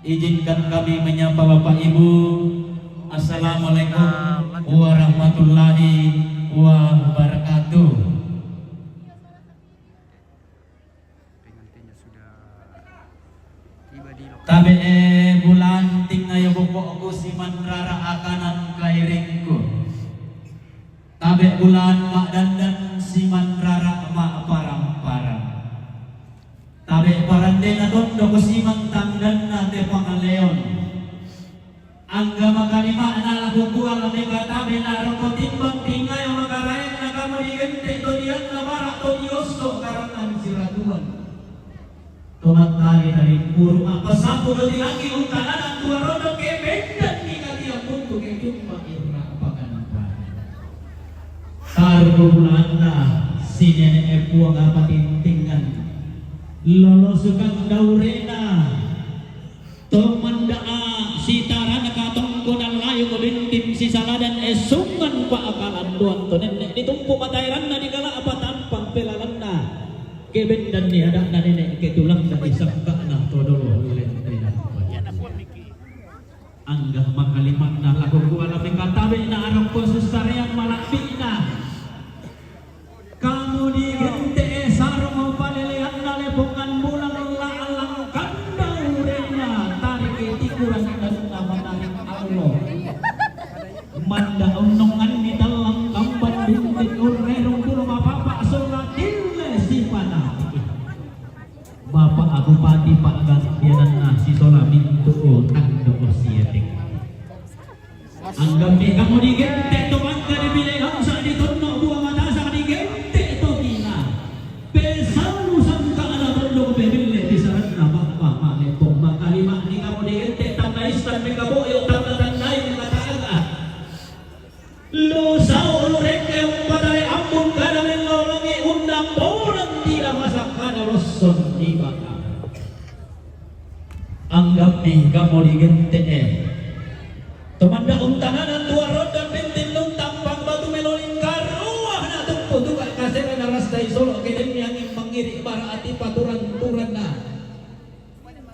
Izinkan kami menyapa Bapak Ibu. Assalamualaikum warahmatullahi wabarakatuh. Tabe bulan tingay bukok ko si manrara akanan kairingko. Tabe bulan makdandan si manrara mak parang-parang. Tabe parande na dondo ko si mangtangdan na te pangaleon. Angga makalima na lakukuha kami katabe na roko timbang tingay magarayan na kamarigente to diyan na mara to Diyos to karangan siratuan. Tumatali na rin puro mapasapo na dilagi ang tanan ang tuwarodo kay bendan ni katiyang mundo kay yung makira paganapay. Karubulan na sinene po ang patintingan. Lolosukan daurena tumandaa si tara nakatungko ng layo ko lintim si saladan esungan pa akalan doon to nenek ditumpo matayran na di kala apatan pangpelalan na kebendan ni ada na nenek ketulang na isang ka na todolo lentay na anggah makalimat na lagu ko alam ng katabi na arang ko susarian malapit na kamu di gente sarong ang palilihan na lepungan bulang laalang kandaurenya tarik itikuran dan nama tarik Allah manda unungan di dalam kampan bintik urerong puro mapapa solatille si pana Bapak aku pati pak gantianan nasi sola mintu ando osietik anggap di kamu di gente to mangga di bilegang sa di tono buang mata sa di gente to kina pesalu sangka ana tondo bebille di saran na bakpa male pong makalima ni kamu di gente tandaistan ni kaboyo tanda-tandai ni kataga lusau lureke umpadai ampun kadalin lolongi undang borang tidak masakan roson di baka anggap nih kamu di gente tumanda untanan dua roda pentin nung tampang batu melolin karuah na tumpo tuka kasera na rastai solo keden yang mangiri bara ati paturan-turan na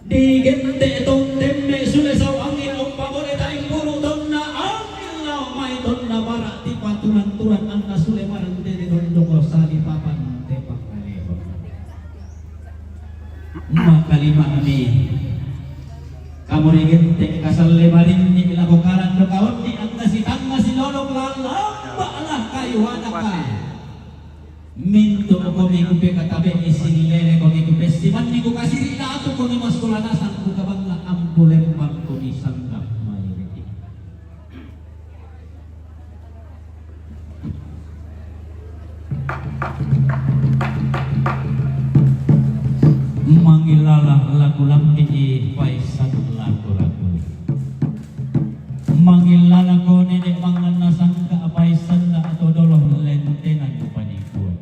di gente tong temme sule saw angin om pagore taing puro ton na angin na may ton na bara ti paturan-turan ang nasule marang dede dondo ko sali papan tepak kaleho makalima ni kamu rigente kasal lebarin ni ilakokaran do kaon ni ang nasitang masilolok lalamba lah kayuhana ka minto ko migupe katabe isinilele ko migupe siman ni ko kasiri na ato ko ni maskulanasan ko kabang la ampulem pag ko ni sanggap mayriti mangilala lagu lampi paisan lagu-lagu mangilala ko nenek mangana sangka paisan na ato dolong lentengan panikuan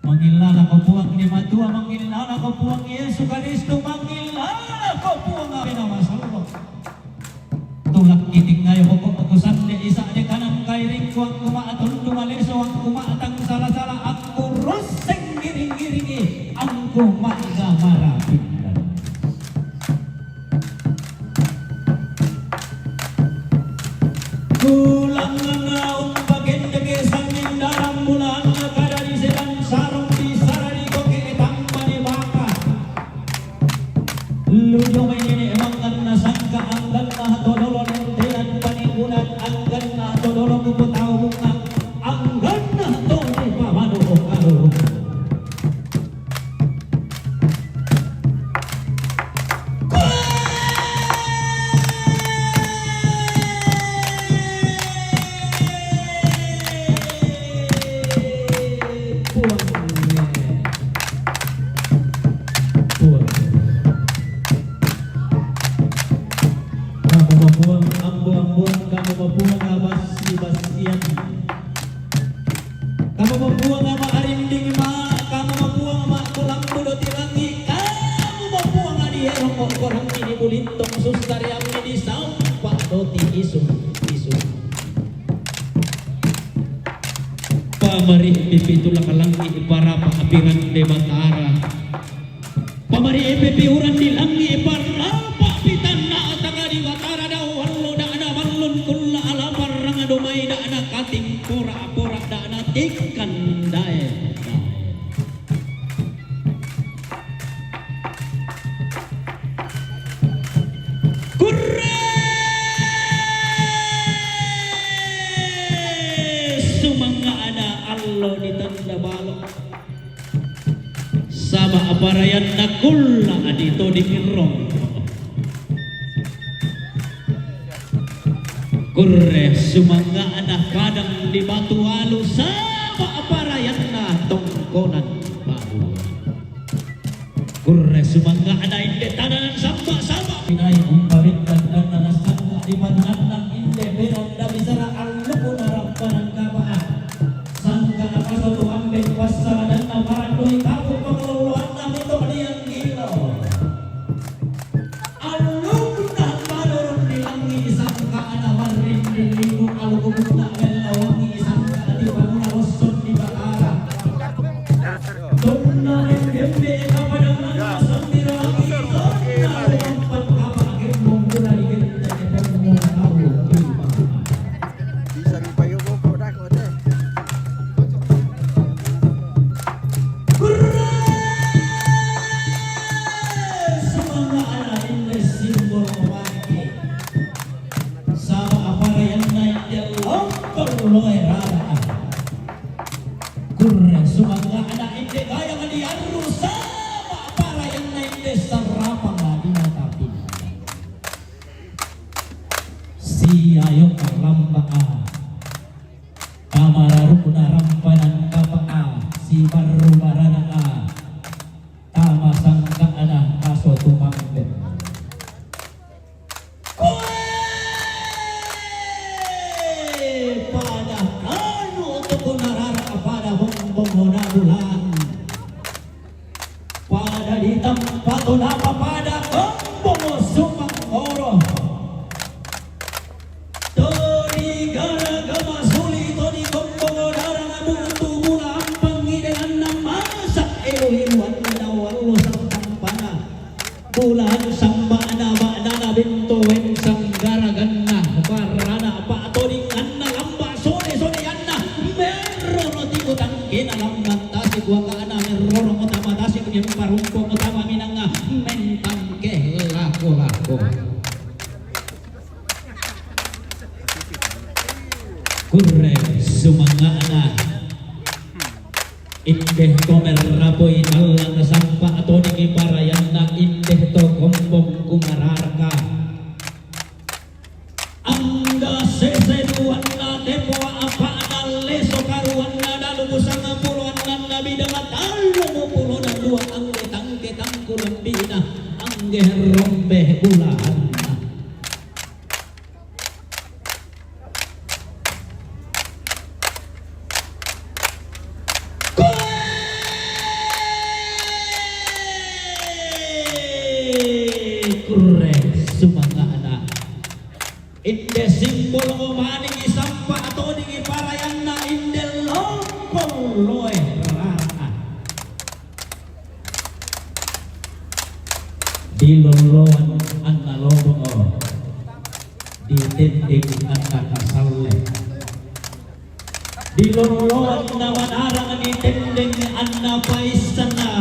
mangilala ko puang ni matua mangilala ko puang Yesu Kristo mangilala ko puang pinamasalok tulak kiting ngayon ko akusan ni isa ni kanang kairing ko ang kumaaton dumaliso ang kumaatang sala-sala ang kuruseng giring-giringi ang kumaga marapindan kulang na naon bagin nagisang nindarang bulan na kada di silang sarong di sarari ko kiitang manibaka luyo may nini emangan na sangka anggan na todolo nintinan panikunan anggan na todolo kuputaw mukang anggan na todi pamano o kalurong kamu mabuang ama arinding ma kamu mabuang ama tulang mulo tilangi kamu mabuang adi erong korang ini bulintong sustari amni di sampak doti isu pamari pipi tulak langi para pangapiran de batara pamari pipi uran di langi para aparayan nakula dito di Kirong. Kurre sumangga anak padang di Batualo sama aparayan na tongkonan baru. Kurre sumangga anak inde tananan sama-sama. Pinay umparindan dan nanasangga di Batuanan inde berang da bisara aluku narapan ang kapaan. Sangka nakasatu ambil kuasa dan namarandoi kapu pengeluaran namin to yang gila. Aluk na malurun nilangi sangka ana marin dilimu aluk na melawangi sangka di bangun roson di bakara. Donna dembe kapadang nana sandiragi donna empat kapake monggola digenta de pengono tahu. Bisa dipayung ko dah ko deh. Kurre sumangga anak inde gaya ngadiaru sama para yang inde sarapang lagi tapi si ayo kalamba kamararukuna rampanan kapaa si baru barana tama sangka anak kaso tumamben pada anu untuk kunarara pada bongbongona bulan pada di tempat unapa pada bongbongo sumang oro todi gara gama suli todi bongbongo darang buntu mula ampangi dengan nama sak eluhiruan nawalu sartang pana bulan samba nama nana bintu wensang gara ganna parana pa todi anna lamba sone sone anna merro tiku tangkina lamba tasik waka ana merro utama tasik yang parumpo utama minanga mentang ke lako kurre sumanga ana indeh komer rapoy nalang sampa atau niki parayanna indeh to kombong kumararka anda seseduan na tepoa apa na leso karuan na dalubusang puluhan na nabi dengan talo puluh na dua angge tangke tangku lembina angge rombe bulan kurre sumanga anak inde simbol ngomaning isampa atau dingi parayanna inde lokol loe raraan di loloan anna lobo di tinding anna kasalle di loloan nawanarang di tinding anna paisana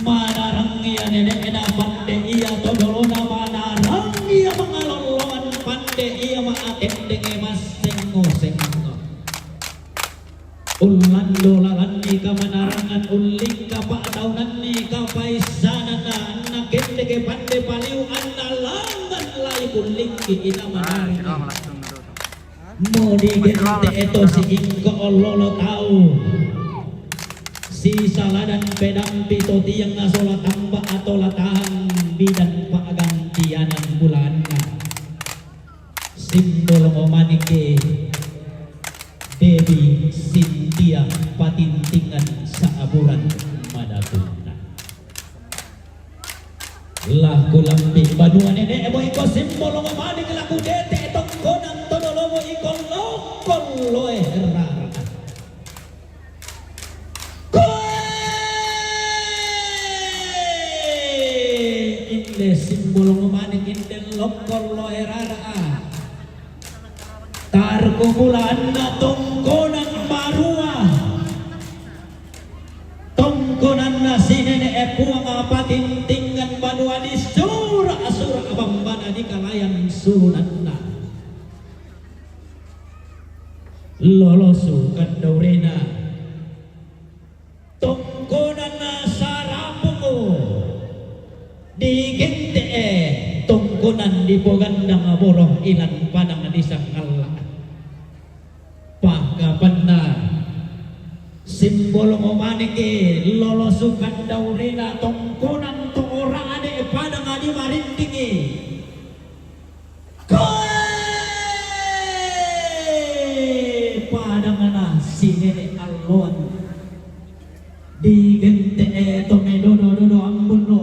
manarang iya nenek ena pande iya todolona manarang iya mangaloloan pande iya maatendeng emas sengo ulan dolaran ni ka manarangan uling ka paataunan ni ka paisanan na anak kendege pande paliw anna langan lay uling ki ina manarangan mo di gente eto si ingko ololo tau si saladan pedang pito tiang nasola tamba atau latahan bidan pagantianan bulan simbol omanike Dewi Sintia patintingan saaburan madapuna lah kulambi banua nenek mo iko simbol omanik laku dete tongkonan todolomo iko lokol loe rara simbol ngumaning indel lokol loe rara tar kumpulan na tongkonan marua tongkonan na sinene epuang patintingan banua di sura asura abambana di kalayan sunan na lolosu kandorena tongkonan na sar di gente tungkunan di pogandang boroh ilan padang di sakala pagkapanna simbol momanike lolosukan daurina tungkunan to ora ade padang di marindingi padang na sinene alon di gente tome dodo ambuno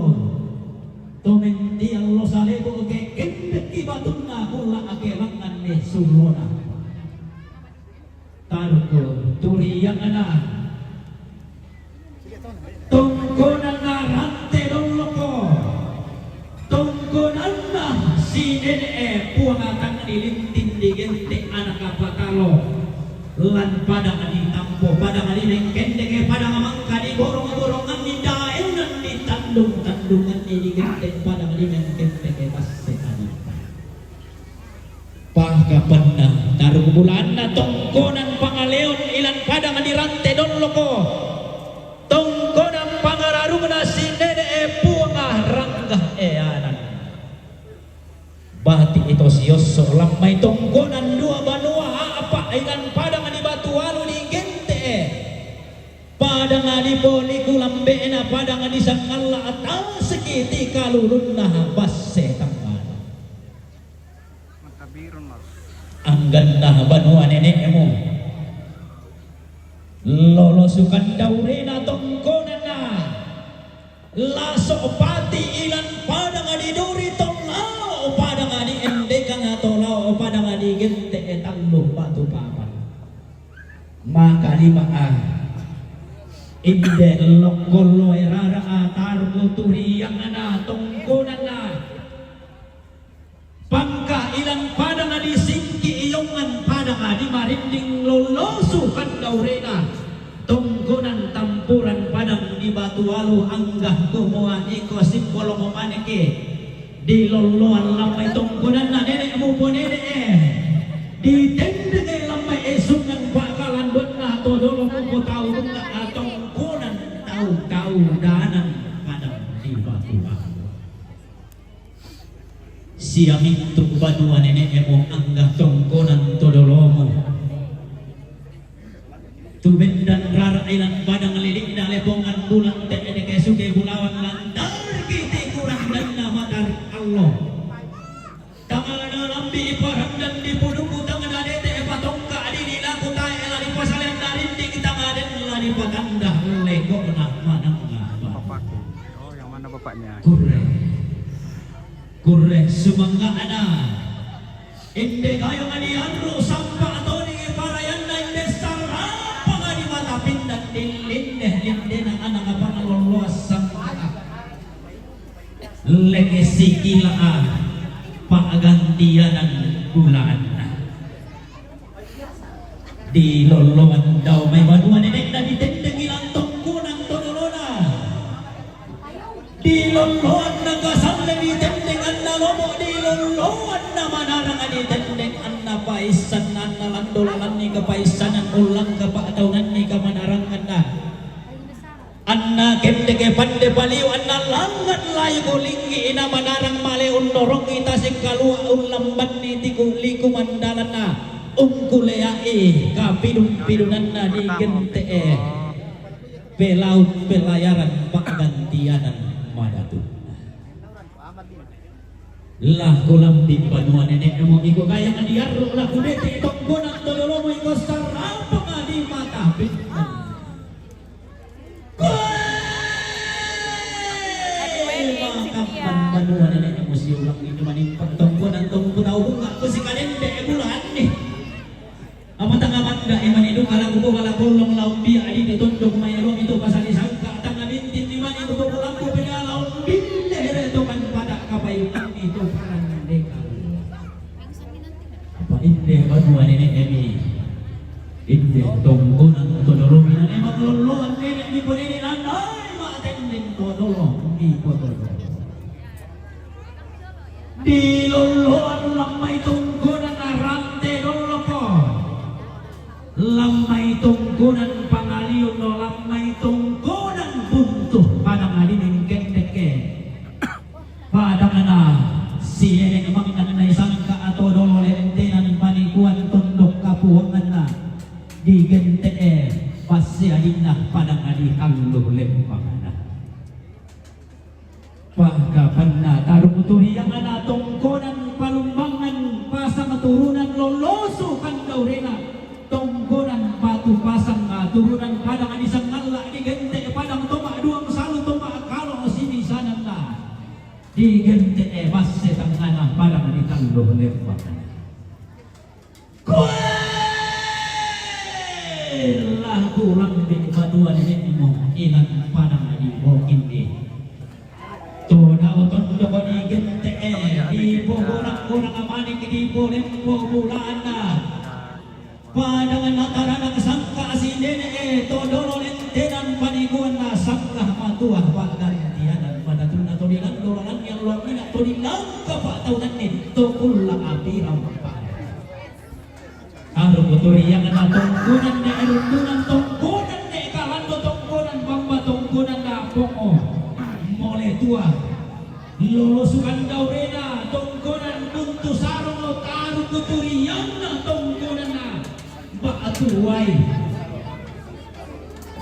tomen di Allah salebo ke kende kibatuna kula akelangan ni sulona taruko turiang ana tungkunan na rante doloko tungkunan na sinene puangatan nilintin di gente anak kapatalo lan padang di tampo padang di nengkende ke padang mangka di borong-borongan di daenan di tandung-tandungan di gente padang di nengkende ke passe ani pagkapanna taruh bulan na tongkonan pangaleon ilan padang di rante doloko tongkonan pangararung na sinene puanga ranggah eanan bahati itu sios lamai tongkonan dua banua apa ilan padang di batu walu di gente padang di boni kulambe na padang di sangalla atau sekiti kalulun nah basse tamban ang ganda banua nenekmu lolosukan daurena tongkonan na laso pati ilan padang di duri tolao padang di endekang tolao padang di gente tangguh batu papan maka di maan inde lokolo erara atargo turiyang ana tongkonan na pangka ilang padang di singki iyongan padang di marinding lolosukan daurena tongkonan tampuran padang di batu walu anggah kumuha iko simbolo momaneke di loloan lamay tongkonan na nenek mo po nenek di tende lamay esok ng bakalan doon na todolo mo po tao na tongkonan tao danan padang di batu walu siya minto badua nenek mo anggah tongkonan todolo mo tuben dan rara ilan padang lilik na lepongan bulan tene ke suge bulawan lantar kiti kurang dan nama dar Allah tangan lambi parang dan di puduku tangan adete patongka di dilaku tae lari pasalen dari di kita ngaden lari patanda lego na manang bapakku. Oh, yang mana bapaknya? Kurre sumangga ana inde kayo ngani anro sampa atau ni parayan na inde sarapa ngani matapin dan linde ng anak apang loloas sampa legesi kilaan pagagantianan bulan di loloan daw may manuan nenek na ditendeng ilang tongkunan todolona di loloan nagasamle ditendeng anna lomo di loloan na manarang ditendeng anna paisan anna landolan ni kapaisanan ulang kapataunan ni kamanarangan na anna kemdege pande baliw anna langat layu kulinggi ina manarang male undorong ita singkalua ulamban ni tikuli kumandalan na ungkuleai kapidung-pidunan na di gente pelaut pelayaran paggantianan madatu lah kulam di panuan nenek mo iko kaya nga diarro lah kudete tongkonan tololo mo iko sarapa nga di matapit kapan panuan nenek mo siulang ito manimpag tongkonan tongkonaw bunga ko si kalende bulan nih amat-amat enggak iman itu kalau kubu kalau kulong laut dia adi ditunduk mayro itu pasal disangka tangan bintin di mana itu pulang ku beda laut bintir itu kan pada kapayunan itu parang merdeka apa inde baduan ini emi inde tongkonan todorominan emang loloan nenek di boleh nanai mak tending todolo di todolo di loloan lamai tongkonan arante doloko lamay tungkunan pangaliyon no lamay tungkunan buntuh padang alin ng kendeke padangana si mangan na sangka ato dole tenan panikuan tundok kapuangan na digente pasya dinah padang adi kallo lempangana pagkapan na tarong uturiang na tungkonan palumbangan pasang turunan loloso kan daw rena tungkonan batu pasang turunan padang adi sang ngala digente padang toma duang salu toma kalau sini sana na digente pasya tangana padang adi kallo lempangana lah kurang di paduan ini mo ilan padang adi bokin di Tuna uton do bani gente di kurang amani di lempo bulana padangan natarana sangka sinene to dolo lentenan paniguan na sangka matuah paggantian pada tuna to dilan dolan yang luar mina to dilang ka pa taunan ni to kulla apira pa aro motori yang na tungkunan ni erundunan tungkunan ni kalando tungkunan bamba tungkunan na pongo mole tua lolosukan daurena tongkonan buntu sarong taru kuturian na tongkonan na baatuway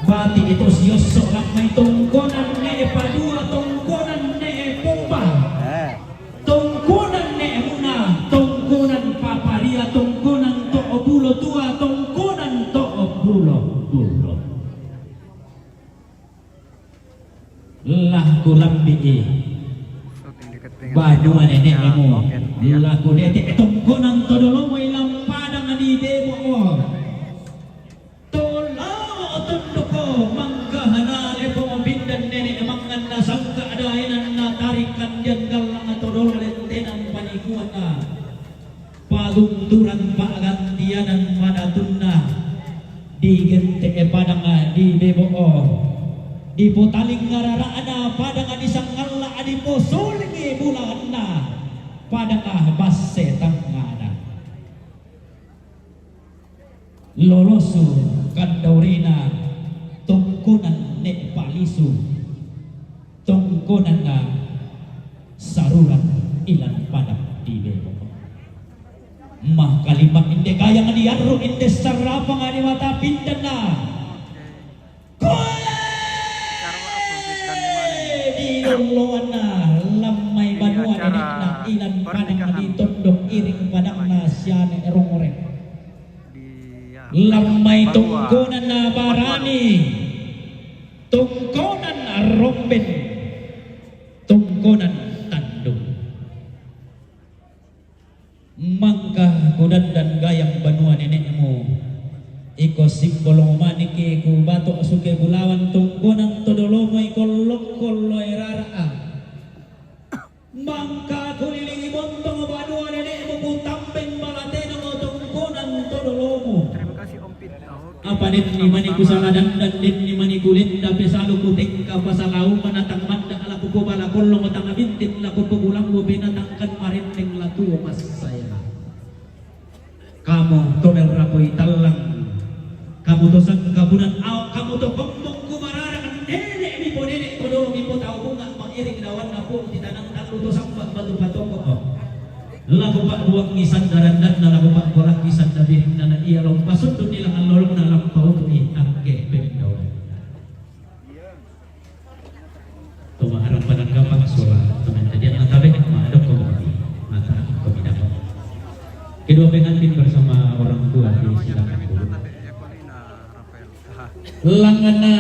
bati ito siyos lang may tongkonan ne padua tongkonan ne pumba tongkonan ne muna tongkonan paparia tongkonan to obulo tua tongkonan to obulo bulo lah kulang bi'i bajuan nenek mo laku dete tongkonan todolo mo ilang padang di demo mo tolao tondoko manggahana lepo bindan nenek mangan na sangka adainan na tarikan janggal lang todolo lentenan panikuan na palunturan pagantianan madatunna digente padang di demo mo di putaling ngararaana padang di sangalla di posulingi bulanna padang basse tangana lolosu kandaurina tungkunan nek palisu tungkunan na saruran ilan padang di bebo mah kalimat inde kayang di arro inde sarapang di mata pindana Loloana lamay banua na ilan padang di tondok iring padang na siyane erongorek lamay tungkonan na barani tungkonan na romben tungkonan tandung mangka kudan dan gayang banua nenek mo iko simbolo maniki ku bato suke bulawan tungkonan todolomo iko lokol loirara mangka kulilingi bontong banua nenek mo ku tampeng balatena mo tungkonan todolomo Terima kasih Om Pit. apa din ni maniku saladan dan din ni maniku linda pesalu kuting ka pasalau manatang manda ala ku bala kollo matang bintin la ku pulang ku binatangkan marinting latu mas saya kamu tomel rapoy talang kamu to sang kabunan kamu to kombong kumarara nenek mi po nenek ko do mi po tao bunga mangiring dawan na po titanang talo to sang batu patong ko lagu pak buang ngisan darandan na lagu pak bolak ngisan dabihin na iya long pasod do nila ang lolong na lampaw to ni angke pendaw to maharap pananggapang sola teman tadian natabe maadok ko mata ko bidako kedua pengantin bersama orang tua di silakan langana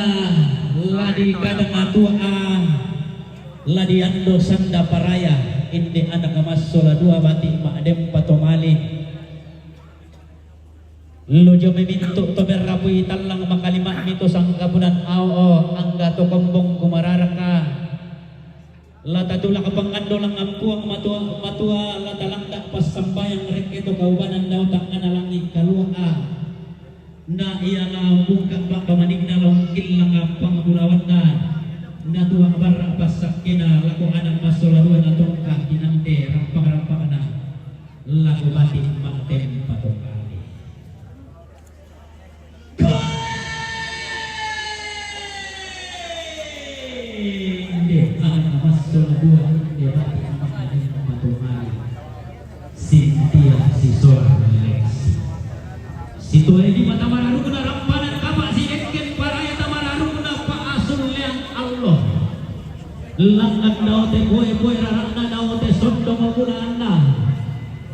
ladi kadang atua ladi ando sanda paraya inde anak emas sola dua bati makdem patomali lojo memintu to berrapui talang makalima mito sang kabunan ao angga to kombong kumararaka lata tula kapangando lang ampuang matua lata lang dak pas sambayang rek ito kaubanan daw tangan langi kalua na iya na buka pak pamanig na longkil lang pangabulawan na tuwang barra pasak kina laku anak masolaruan na tongka kinante rampang na laku batin maktem patokali hindi anak masolaruan di batin Langan daw te boy rarana daw te sondo mabulana.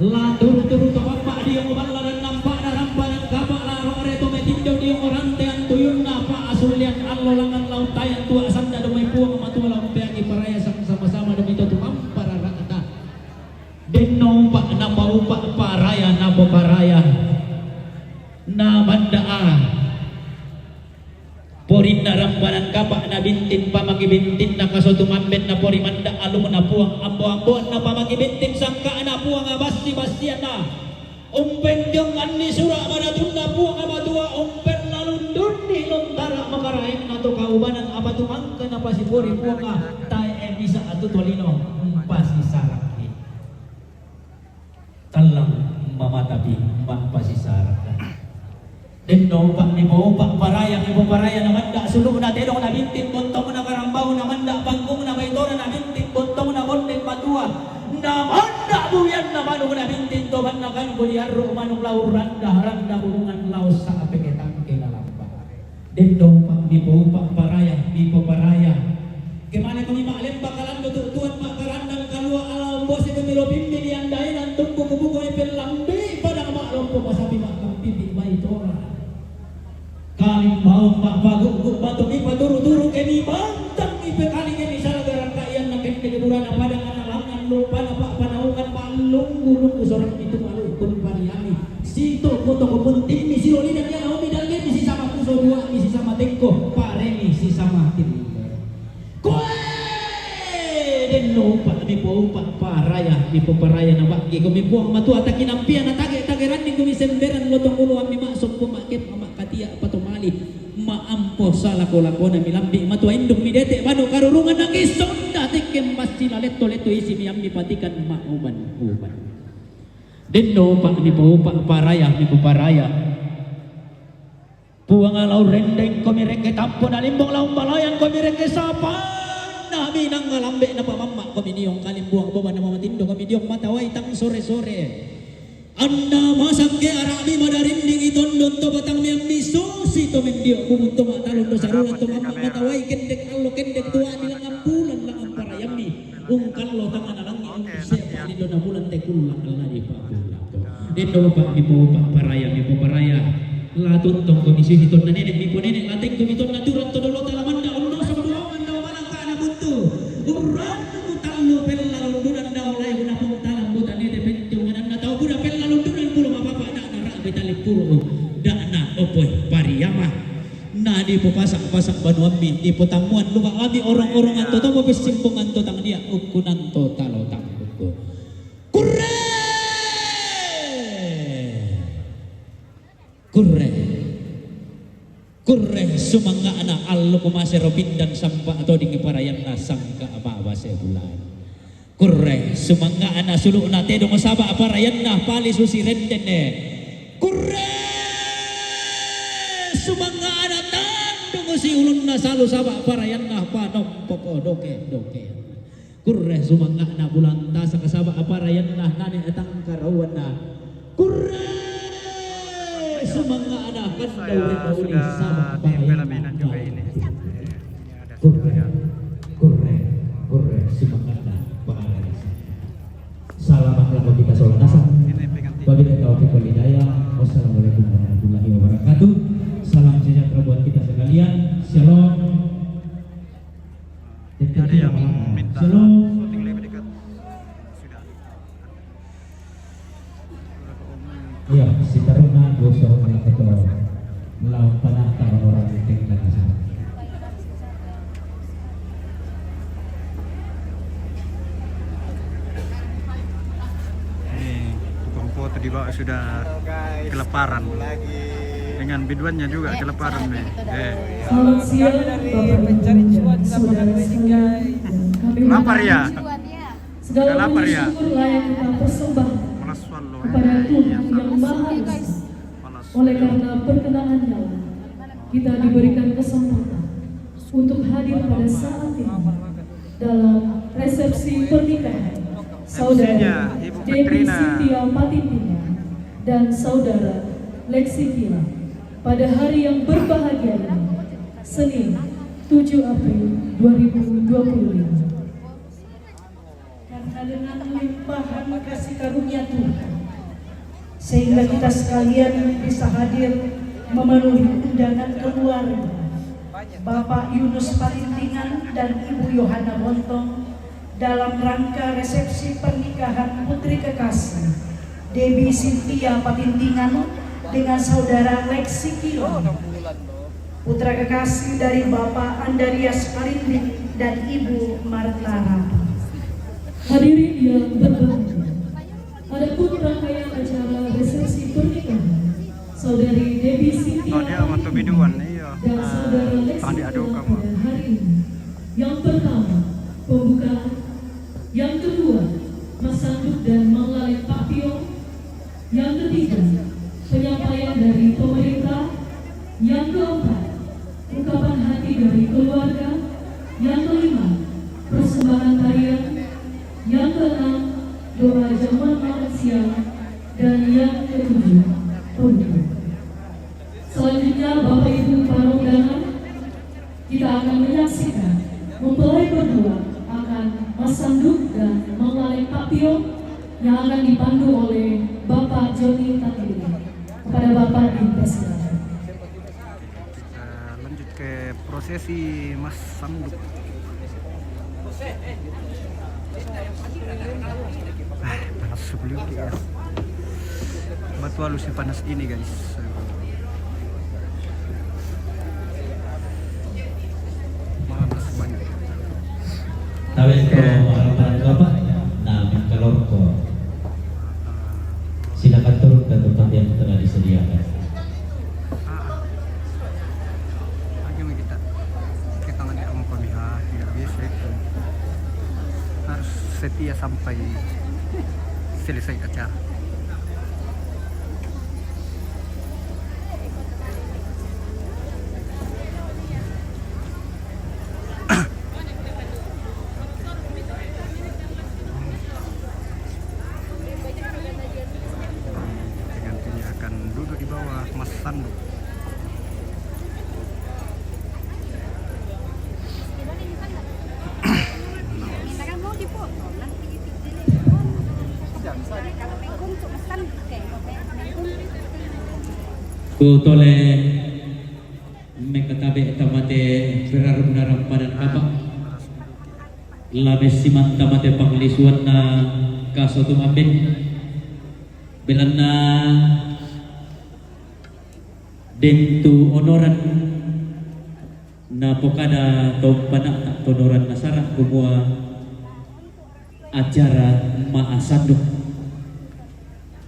La turu-turu to papa dia maballa dan nampak na rampa yang kabak laro reto metindo dia orang te antuyun na pa asulian allo langan laut tayan tua sanda domai puang matua laut peagi paraya sama-sama demi to tumampara rarana. Denno pa na paupa paraya na paraya. Na mandaa Porin na rambanan kabak na bintin pamagi bintin na kaso tumambet na pori manda alung na puang ambo-amboan na pamagi bintin sangka na puang abasti-bastian na umpen yung anni sura manatun na puang abatua umpen lalundun ni lontara makarain na to kaubanan abatumangka na pasipori puang tae bisa atutolino pasi saraki talang mamatabi pasi saraki. Dendo pak ni mo pak paraya naman da sulok na tedong na bintin bontong na karambaw naman da bangkong na baytora na bintin bontong na konten patua naman da buyan na manong na bintin to man na kan buliaro manong laur randa bulungan laos sa apeketang kilalamba. Dendo pak ni mo pak paraya kemana kami maklem bakalan tutuan makarandang kalua alam bos itu milopim milian dai nan tumpu kubu ko lambe pada maklom ko pasabi makam pipi baytora. Kaling mau pak baguk batuk ipa turu keni bantang ipa kali keni salagaran kaian na keni keburan pada analangan lupa na pak panaungan palung gulung usoran itu malu kun pariani sito foto kepenting misi loli dan yang hobi dan misi sama kuso dua misi sama tengko pareni si sama tim koe den no pak mi po pak paraya mi po paraya na bagi ko mi po matu ataki nampian na tage randing ko mi semberan lotong ulo ami masuk po maket mama katia patumali maampo salah kolako na milambi matua induk mi dete banu karurungan ng isonda tikem pasti leto isi mi ammi patikan mauban dendo pak mi po pak paraya puang alau rendeng ko mi reke tampo na limbong laung balayan ko mi reke sapa nabi nang ngalambe na pamamma ko mi niyong kalimbuang po na mamatindo kami diyong mataway tang sore Anda masak ke arabi madarinding itondon to batang miyang miso sito mendio kumunto matalon do sarulan to mamma mataway kendek tua bilang ambulan lang ang parayami ungkal lo tangan alangi ang sepa lido na bulan te kulang alay pa dito pa mi po paraya latuntong komisi hiton na nenek mi po nenek lateng kumiton na duran to dolo talamanda undo sa buwangan daw manang kana buntu uran mutallo pelalo duran daw lay na po talang butan nete pentung na taw buda pelalo duran pulo mapapa na rabi tali puro na opoy pariyama na di po pasak banuami di po tamuan luka kami orang-orangan to mo pesimpungan to tang dia ukunan to talo tangko kurre sumangga anak allo kumase robin dan sampa atau dingi parayan na sangka apa se bulan kurre sumangga anak suluk na tedong saba parayan na pali susi rendene kurre sumangga anak tandong si ulun na salu saba parayan na panom poko doke kurre sumangga anak bulan ta sa kasaba parayan na nani etang karawan na kurre semangga anak kan sudah di pelaminan juga ini. Kurre semangga anak bahaya. Salaman lagu kita sholat asar. Wabillahi taufiq wal hidayah. Wassalamualaikum warahmatullahi wabarakatuh. Salam sejahtera buat kita sekalian. Shalom. Ada yang minta Shalom. syuting lebih dekat. Sudah. Iya, si taruna gosok ketua melawan panah orang penting dan asal. Ini tukang foto di bawah sudah kelaparan. Dengan biduannya juga kelaparan nih. Selamat siang Bapak Ibu dan saudara sekalian. Lapar ya? Segala Lapar puji ya? syukur layak kita persembahkan kepada Tuhan yang Maha Esa. Oleh karena perkenanannya, kita diberikan kesempatan untuk hadir pada saat ini dalam resepsi pernikahan saudara Dewi Cynthia Patitina dan saudara Lexi Tila pada hari yang berbahagia ini, Senin 7 April 2025. Karena dengan limpahan kasih karunia Tuhan, sehingga kita sekalian bisa hadir memenuhi undangan keluarga Bapak Yunus Patintingan dan Ibu Yohana Bontong dalam rangka resepsi pernikahan putri kekasih Debbie Cynthia Patintingan dengan saudara Lexi Kilo, putra kekasih dari Bapak Andarias Parinting dan Ibu Marta Rapa. Hadirin yang berbahagia, adapun rangkaian acara resepsi pernikahan saudari Debbie Cynthia Oh dia waktu biduan iya. dan saudara Lexi Tadi ada Kilo kamu. pada hari ini. Yang pertama, pembukaan. Yang kedua, masanduk dan menglalek papiong. Yang ketiga, penyampaian dari pemerintah. Yang keempat, ungkapan hati dari keluarga. Yang kelima, persembahan tarian. Yang keenam, doa jamuan makan siang. Dan yang ketujuh, penutup. Selanjutnya, Bapak Ibu para undangan, kita akan menyaksikan mempelai berdua akan masanduk dan menglalek papiong yang akan dipandu oleh Bapak Joni Tatili. Kepada Bapak dipersilakan. Kita lanjut ke prosesi Mas Sanduk. Panas sebelum ya. Batu halus panas ini guys. Panas banget. Tawes ko harapan Bapak na kalor ko. Silakan turun ke tempat yang telah disediakan. Bagaimana kita nggak mau pemihak tidak bisa itu. Harus setia sampai selesai acara. Gantinya akan duduk di bawah Mas Sanduk. Ku tole mekatabe tamate berarum daram padan Bapak. Labes siman tamate panglisuan na kaso tumapin. Belan na dentu onoran na pokada tau panak tak tonoran nasara kumua acara maasanduk.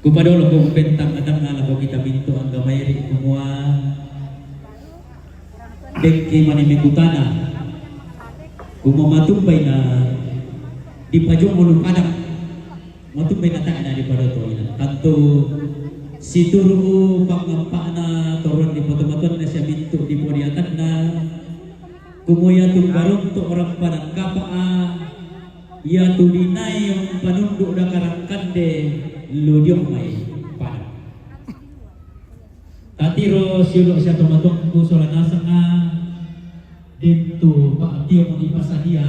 Kupadolo kung pentang adang nga ko kita minto ang gamayri kumua dengki manimikutana kumamatumbay na di pajong ulong anak matumbay na taan na di padoto ina kanto si turu pangampa na toron di patumaton na siya minto di podiatan na kumuya tunggarong to orang panangkapa ya tulinay yung panundok na karangkande ludyong may panang tatiro siyulok siya tumatong puso lanasa nga dito paatiyo mong ipasahiya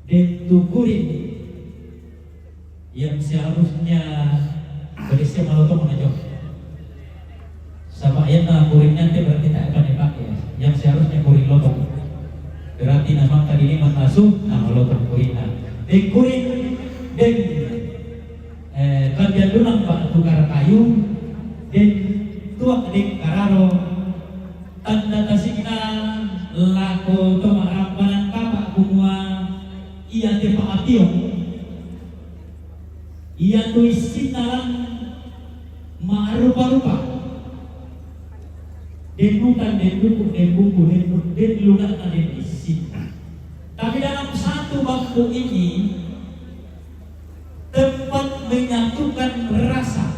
dito kurin yang seharusnya beri siya malotong na Diyos sa bayan na kurin nanti berarti tak akan dipakai yang seharusnya kurin lotong berarti naman kadiliman masuk na malotong kurin na kurin den kalian lunang pak tukar kayu den tuak dek kararo tanda tasikna lako tomarampanan kapak kumua iya te paatio iya tuisin nalang maarupa-rupa den bukan den dukuk den buku den lunak na den isin tapi dalam satu bangku ini tempat menyatukan rasa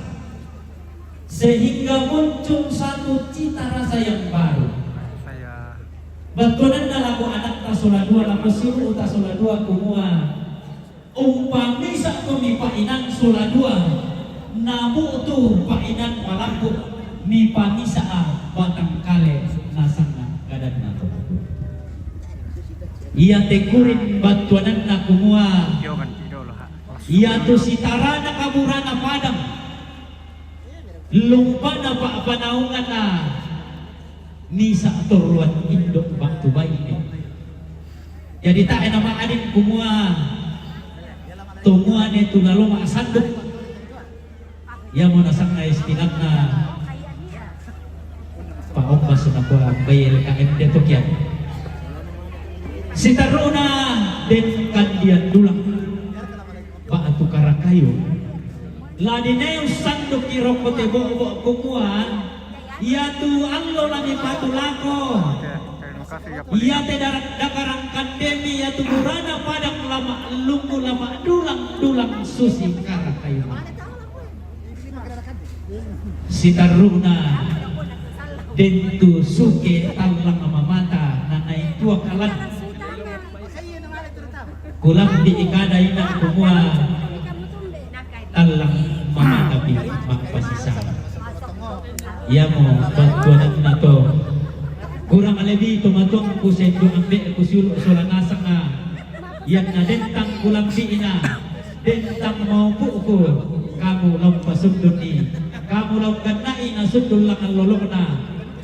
sehingga muncul satu cita rasa yang baru. Saya Batunan na lagu anak tasola dua lagu siru tasola dua kumua umpami sa kumipainan sola dua nabu tu painan malaku mi pamisa batang kale nasanga kadan nato iya tekurin batuanan na kumua Yo kan Yaitu sitarana kaburana padang lumpana pak panaungan na nisa turuan indok waktu baik ini. Jadi tak nama adin kumua tumuan itu lalu mak sanduk yang mau nasak na istilahna Pak Ombas na po bayel KM dito kian. Si Taruna den kandian dulang Pak Atu Karakayo ladina yung sandok irokote bo kumua yatu allo lagi patulako Terima kasih ya. iya te dakarang kandemi yatu murana padang lama lungu lama dulang susi Karakayo. Si Taruna dentu suke talang mamata nanay tua kalan kulang di ikada ina kumua talang mamata bi makpasisa iya mo pagkuanan na to kurang alebi tumatong kusendo ambe kusul solanasak na yan na dentang kulang bi ina dentang maupu ko kamu lang pasundon ni kamu lang ganai na sundon lang ang lolok na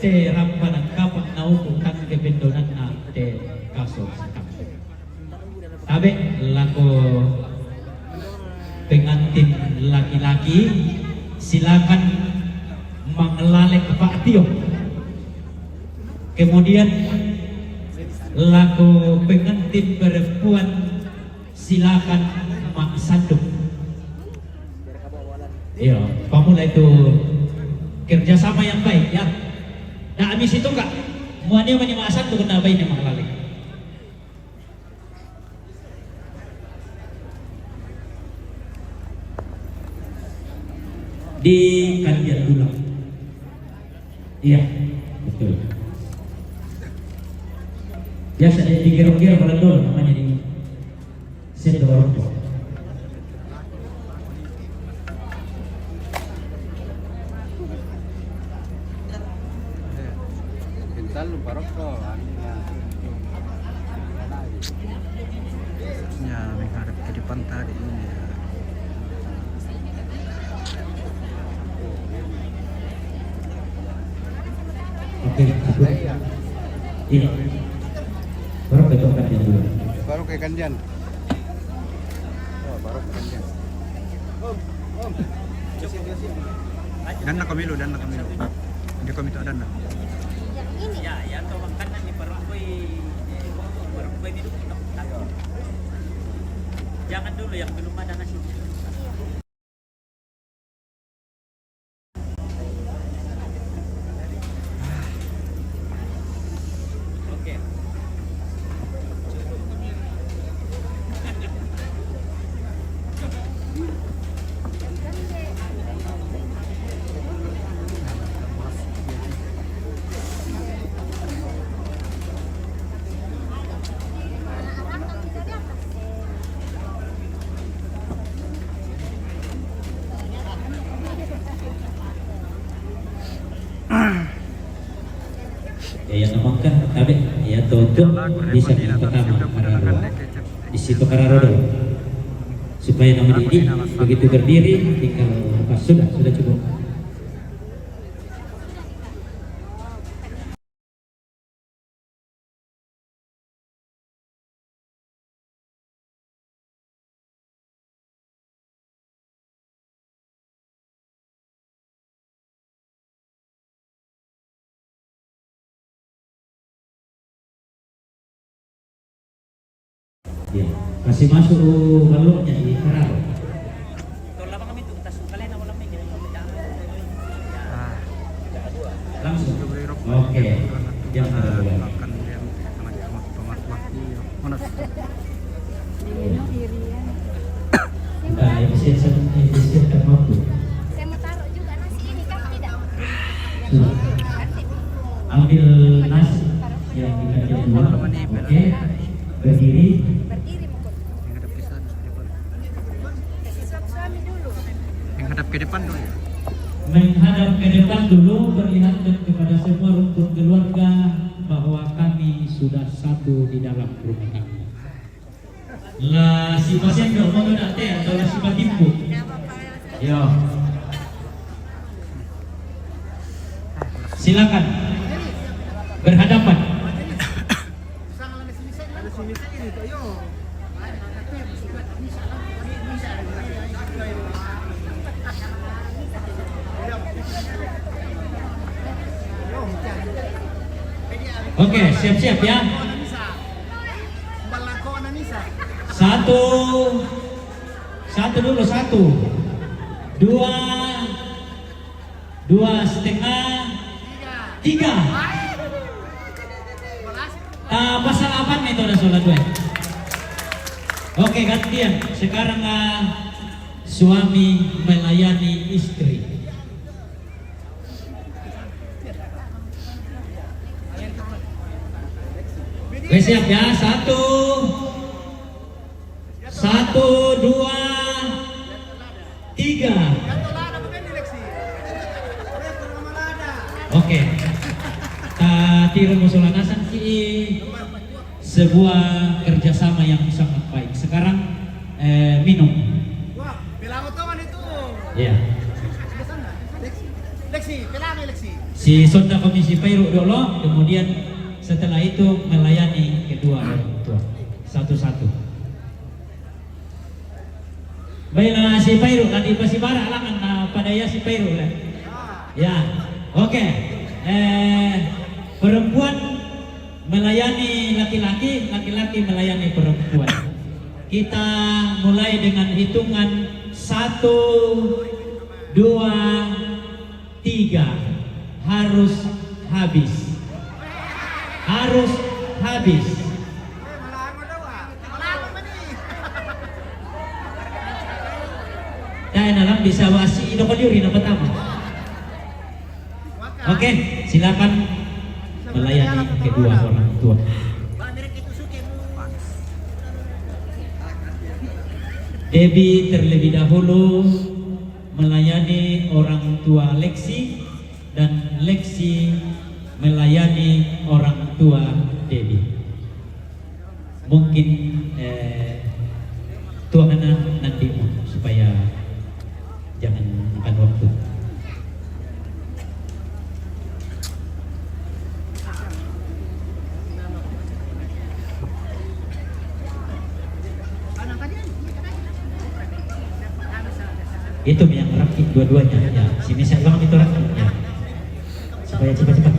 te rampanan kapak na upukan kependonan na te kaso sakam tabe lako pengantin laki-laki silakan mengelalek Pak Tio. Kemudian laku pengantin perempuan silakan mak sanduk. Iya, pamula itu kerjasama yang baik ya. Nah habis itu kak, muanya mak sanduk kena baik mak lalek. Di kandian dulang. Iya, betul. Biasa di gerong-gerong beladol namanya di Sedorong. Ya, menghadap ke depan tadi ini ya. Oke, cukup. Iya. Baru ke kandian dulu. Baru ke kandian. Oh, baru ke kandian. Dan nak kamilu. Di komite ada nak. Ya, tolong kanan di barangkoi minum. Jangan dulu yang belum ada nasi. Oke. Ya namangkan tabe ya tutup bisa di pertama kararo di situ kararodo supaya nama ini begitu berdiri tinggal pas sudah cukup. Ya, kasih masuk baloknya di kararo. Kalau lama kami itu kita sekali nama lama ini. Langsung. Oke. Jangan ada bola. Nah, efisien kan mampu. Saya mau taruh juga nasi ini kan tidak. Sudah. Ambil nasi yang kita dua. Oke. Berdiri. Berdiri mukul. Menghadap ke sana, ke depan. Kasih suami dulu. Menghadap ke depan dulu ya. Menghadap ke depan dulu, perlihatkan kepada semua rumpun keluarga bahwa kami sudah satu di dalam rumah kami. Lah si pasien kalau mau nak teh atau Yo. Silakan berhadapan. Oke, siap-siap ya. Satu dulu, satu, dua setengah, tiga. Pasal apa nih itu sholat dua? Oke, gantian. Sekarang suami melayani istri. Oke, siap ya. Satu, dua, tiga. Oke. Tiro musolanasan sebuah kerjasama yang sangat baik. Sekarang minum. Wah, bilang otoman itu. Ya. Leksi. Si Sonda Komisi Peru dulu, kemudian setelah itu melayani kedua orang tua satu-satu. Baiklah si Peru nanti pasti barak langan pada ya si Peru lah. Ya, oke. Perempuan melayani laki-laki, laki-laki melayani perempuan. Kita mulai dengan hitungan 1, 2, 3. Harus habis. Dan dalam bisa wasi inokonyuri na pertama. Oke, silakan melayani kedua orang tua. Debbie terlebih dahulu melayani orang tua Lexi dan Lexi melayani orang tua Debbie. Mungkin Tuhan nanti supaya jangan makan waktu. Itu yang rakit dua-duanya ya. Sini saya bilang itu rakit ya. Supaya cepat-cepat.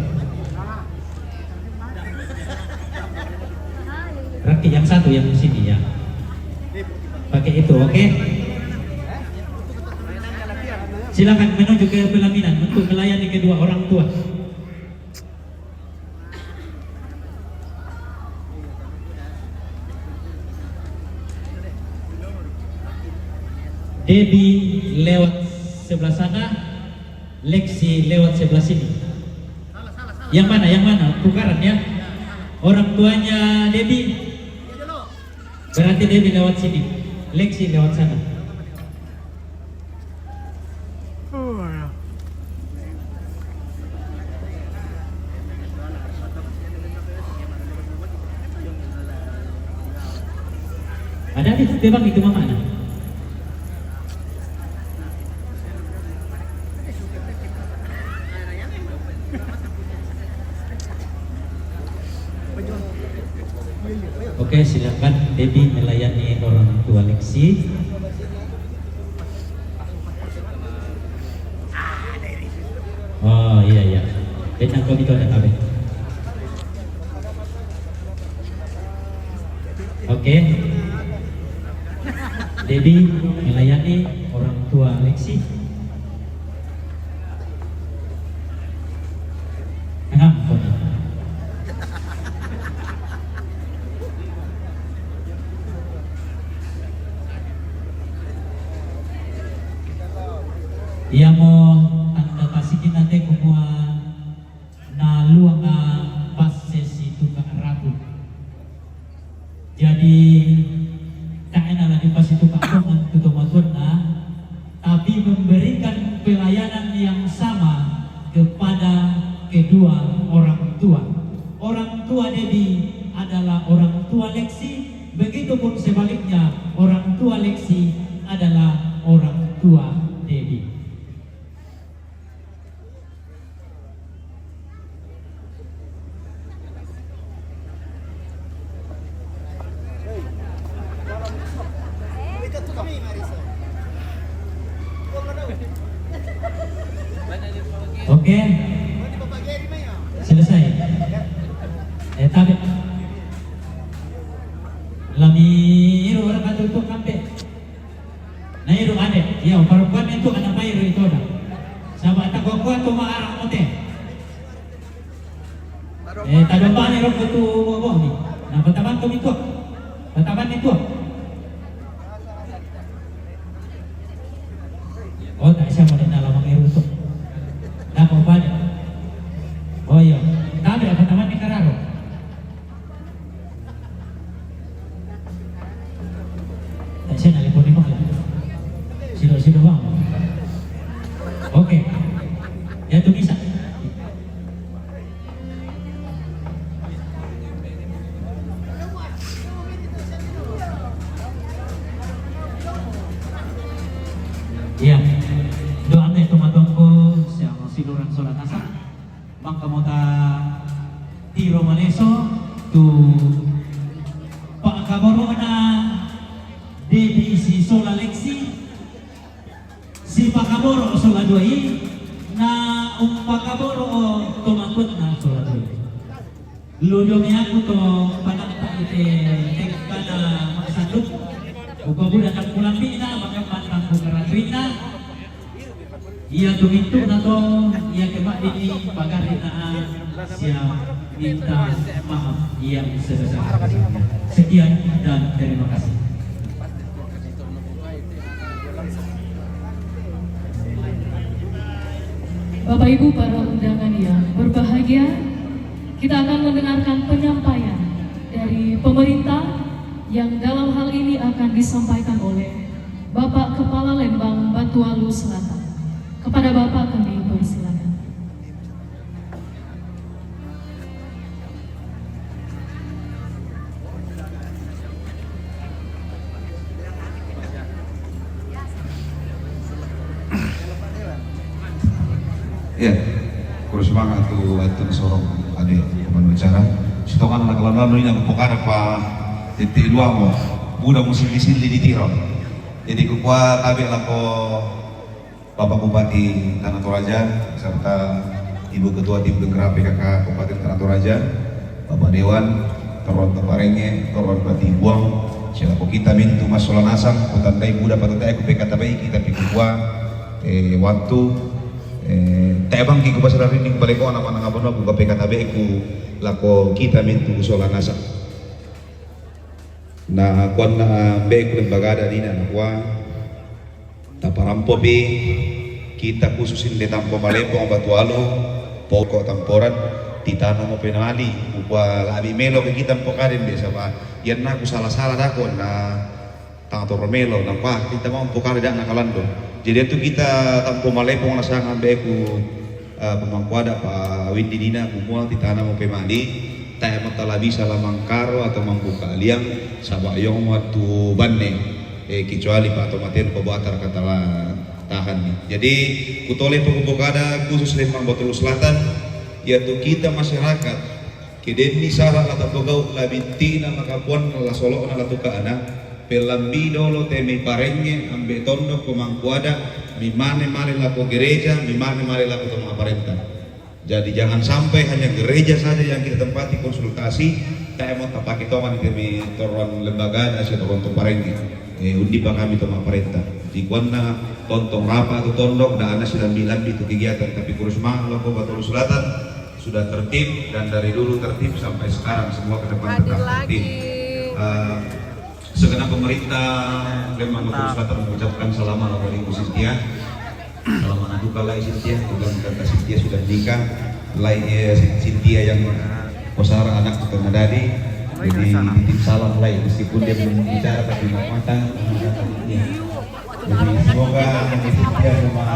Rakit yang satu yang di sini ya. Pakai itu, oke? Silakan menuju ke pelaminan untuk melayani kedua orang tua. Debbie lewat sebelah sana, Lexi lewat sebelah sini. Yang mana? Tukaran ya. Orang tuanya Debbie. Berarti Debbie lewat sini, Lexi lewat sana. Ada di bang itu mana? Oke, silakan Debbie melayani orang tua Lexi. Oh iya. Benang kau itu ada apa? Oke. Debbie melayani orang tua Lexi. Yang mau anda pasikin nanti kumua na luang pas sesi tukang rabu. Jadi tak enak lagi pas itu kakong tutup na, tapi memberikan pelayanan yang sama kepada kedua orang tua. Orang tua Debbie adalah orang tua Lexi, begitupun sebaliknya orang tua Lexi adalah orang tua Debbie. Oke, selesai. Tapi lamiru orang kata untuk kampe. Nah itu ada, ya perempuan itu anak bayiru itu ada. Sama tak kau tu marah mote. Tadomba ni rok tu boh ni. Nah pataban tu itu, pataban itu. Oh tak siapa nak dalam mengiru tu. Dah kau balik. Oh iya, tapi apa taman ni kararo. Tak saya nak lepon ni mah. Silo bang. Oke, ya tu bisa. Iya, doa nih tumatongko siang siluran solat asar. Maka mau tiro maleso tu Pak Kaboro na DBC sola leksi si Pak Kaboro sola doi na Pak Kaboro tumakot na sola doi. Ludo niya ako to panakta ite tekka na makasandok. Ugabuda na kulambi na makamantang kukaratwin na. Ia tumintu na to, ia kemak dini pagari na siya minta maaf yang sebesar-besarnya. Sekian dan terima kasih. Bapak Ibu para undangan yang berbahagia, kita akan mendengarkan penyampaian dari pemerintah yang dalam hal ini akan disampaikan oleh Bapak Kepala Lembang Batualu Selatan. Kepada Bapak kami persilakan. Ya, kurus semangat tu itu sorong adik teman bicara. Sitokan nak lalu ini nak pokar apa titik dua mo, budak musim di sini di Tiro. Jadi kuat adik lako Bapak Bupati Tanah Toraja serta Ibu Ketua Tim Penggerak PKK Kabupaten Tanah Toraja, Bapak Dewan, Toron Taparenge, Toron Bati Buang, siapa kita mintu masalah nasang, kutandai budak patutnya aku PKK baik kita pikirwa waktu tebang ki kubasa dari ini balik kau nama nama benar buka PKK baik ku lako kita mintu masalah nasang. Nah, kuan na baik lembaga dari ini kuan taparampo bi kita khususin di tampo Malembong Batualu pokok tamporan titano mo penali upah labi melo ke kita pokarin biasa ba yan na ku salah dakon na tanto melo nampak kita mau pokarin dak nakalando jadi itu kita tampo Malembong na sangan beku pemangku ada pa Windy Dina kumul titano mo penali tayo matala bisa lamang karo atau membuka liang sabayong waktu banne kecuali Pak Tomaten pembuatan katalah tahan nih. Jadi kutole pengubukada khusus Lembang Batualu Selatan yaitu kita masyarakat kedeni salah atau pegau labintina makapuan la solo na latuka ana pelambi dolo temi parenge ambe tondo pemangkuada mimane male lako gereja mimane male lako toma aparenta. Jadi jangan sampai hanya gereja saja yang kita tempati konsultasi kayak mau tapaki toman kami toron lembaga dan toron parenge. Undi pa kami toma aparenta. Di kuana tontong rapa atau tondok dan anak sudah bilang itu kegiatan tapi kurus mah Loko Batualu Selatan sudah tertib dan dari dulu tertib sampai sekarang semua ke depan tetap tertib. Segenap pemerintah Lembang Batualu Selatan mengucapkan selamat kepada Ibu Sintia. Selamat duka lai Sintia, bukan kata Sintia sudah nikah, lai Sintia yang posara anak itu nadadi. Jadi titip salam lai meskipun dia belum bicara tapi matang dia. Jadi semoga Sintia sama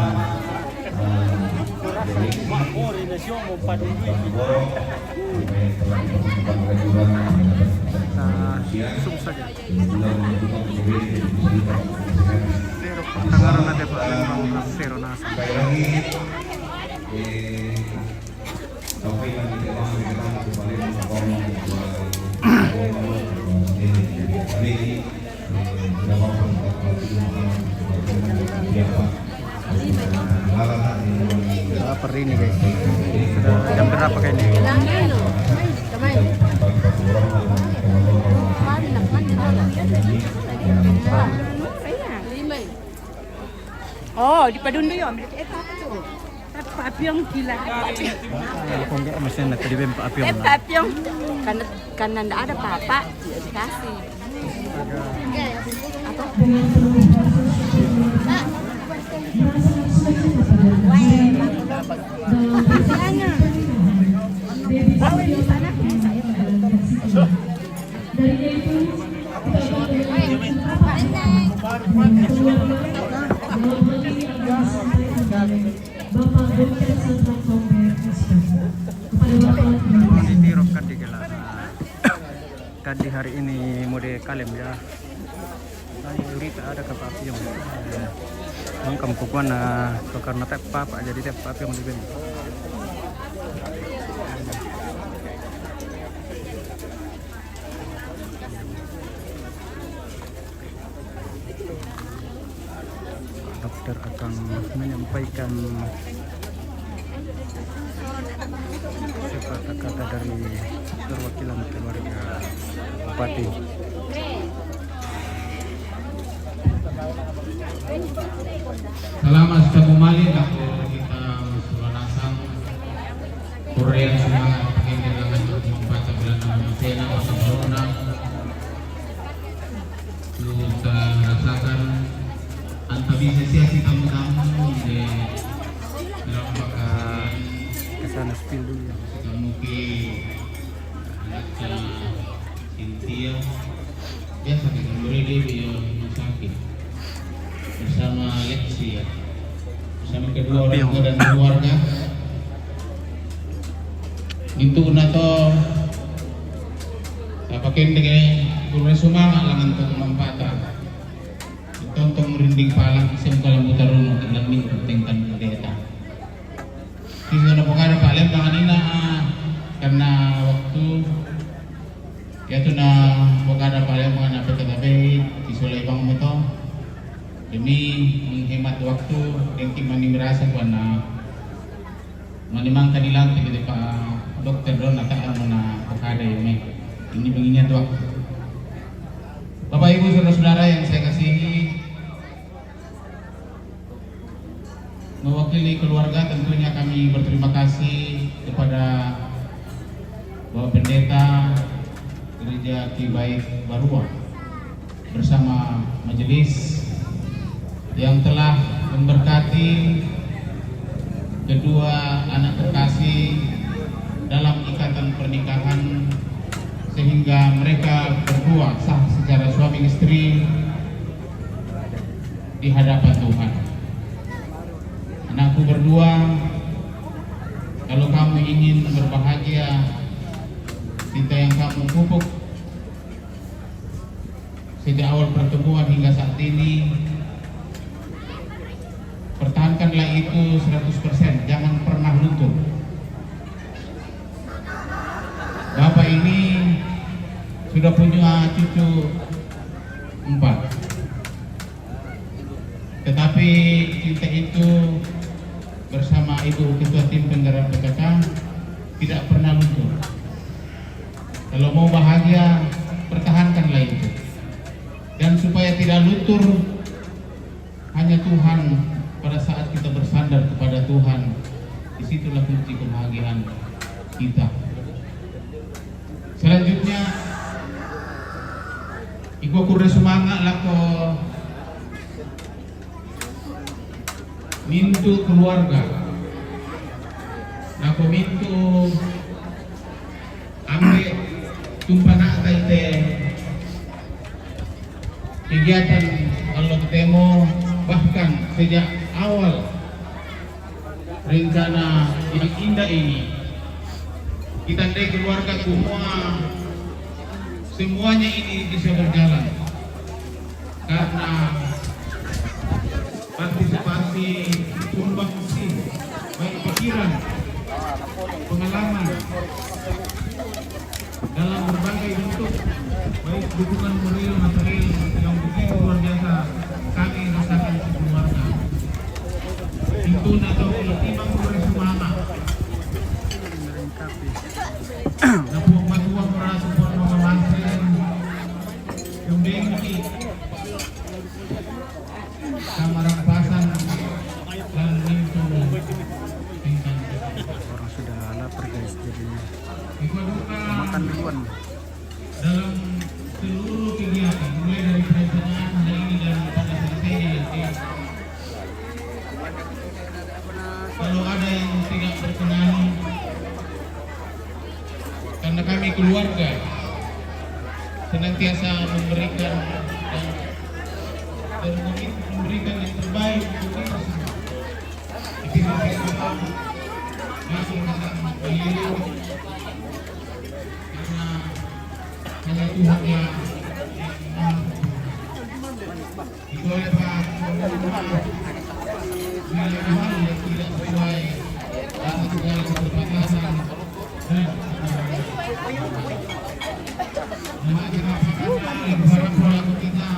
Tangaran ada Pak Lembang Zero Nasa. sekali lagi sampai nanti kita kembali lapar ini guys. Sudah jam berapa kayaknya? Oh, di Padun yun. Papyong gila. Kung enggak masih nak tadi bem papyong. Papyong. Karena enggak ada papa, ya dikasih. Apa? Dirok kan digelar. Tadi hari ini mode kalem ya. Berita ada ke papyong. Mangkam kukuan karena tep papa jadi tep papyong di bem. Dokter akan menyampaikan kata-kata dari perwakilan keluarga Bupati. Selama sudah kembali aku kita sulanasang Korea semangat pakai dengan membaca bulan Ramadhan atau Corona. Kita rasakan antabisasi tamu-tamu di dalam bakal Kesana spill dulu. kamu ke anaknya Cynthia biasa kita beri dia rumah sakit bersama Lexi ya, bersama kedua orang tua dan keluarga. Itu nato pakai dengan kurang semangat langan untuk memanfaatkan itu untuk merinding palang sem kalau mutarun untuk landing pentingkan data. Kisah na pengarap paling kanina karena waktu yaitu na pengarap paling mengenai PKTP di Sulaiman itu demi menghemat waktu dan mani merasa karena menimang kanilang kepada Pak Dokter Don akan mana pakada ini mengingat waktu. Bapak Ibu saudara-saudara yang saya kasihi, mewakili keluarga tentunya kami berterima kasih kepada Bapak Pendeta Gereja Ki Baik Barua bersama majelis yang telah memberkati kedua anak terkasih dalam ikatan pernikahan sehingga mereka berdua sah secara suami istri di hadapan Tuhan. Anakku berdua, kalau kamu ingin berbahagia, cinta yang kamu pupuk sejak awal pertemuan hingga saat ini, pertahankanlah itu 100%, jangan pernah luntur. Bapak ini sudah punya cucu 4, tetapi cinta itu bersama Ibu Ketua Tim Penggerak PKK tidak pernah luntur. Kalau mau bahagia, pertahankanlah itu. Dan supaya tidak luntur, hanya Tuhan. Pada saat kita bersandar kepada Tuhan, disitulah kunci kebahagiaan kita. Selanjutnya, Ibu kurang semangat lako mintu keluarga, lako mintu ambil tumpanak taite kegiatan kalau ketemu bahkan sejak awal rencana yang indah ini kita dari keluarga semuanya ini bisa berjalan karena partisipasi sumbangsi baik pikiran, pengalaman dalam berbagai bentuk, baik dukungan moral material yang begitu luar biasa kami rasakan keluarga. Itu atau timang semangat Kamarampasan dan Minto tingkat. Orang sudah lapar guys, jadi Duka duka makan duluan. dalam seluruh kegiatan mulai dari perencanaan hari ini dan pada selesainya nanti. Kalau ada yang tidak berkenan, karena kami keluarga senantiasa memberikan dan memberikan yang terbaik untuk kita semua. Tapi masing-masing beliau karena hanya Tuhan yang mampu. Itu oleh Pak bila hal yang tidak sesuai dengan segala keterbatasan dan para kita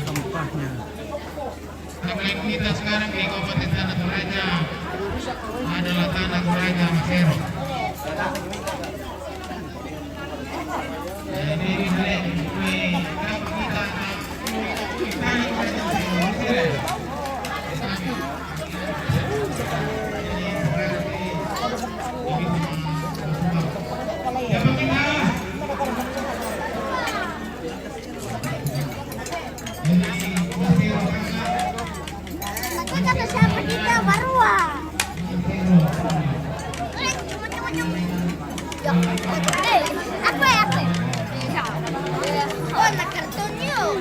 Sampahnya Tagline kita sekarang di Kabupaten Tanah Toraja adalah Tanah Toraja Masero. Jadi kita Kata siapa kita barua? Apa ya? Oh, nak karton yun.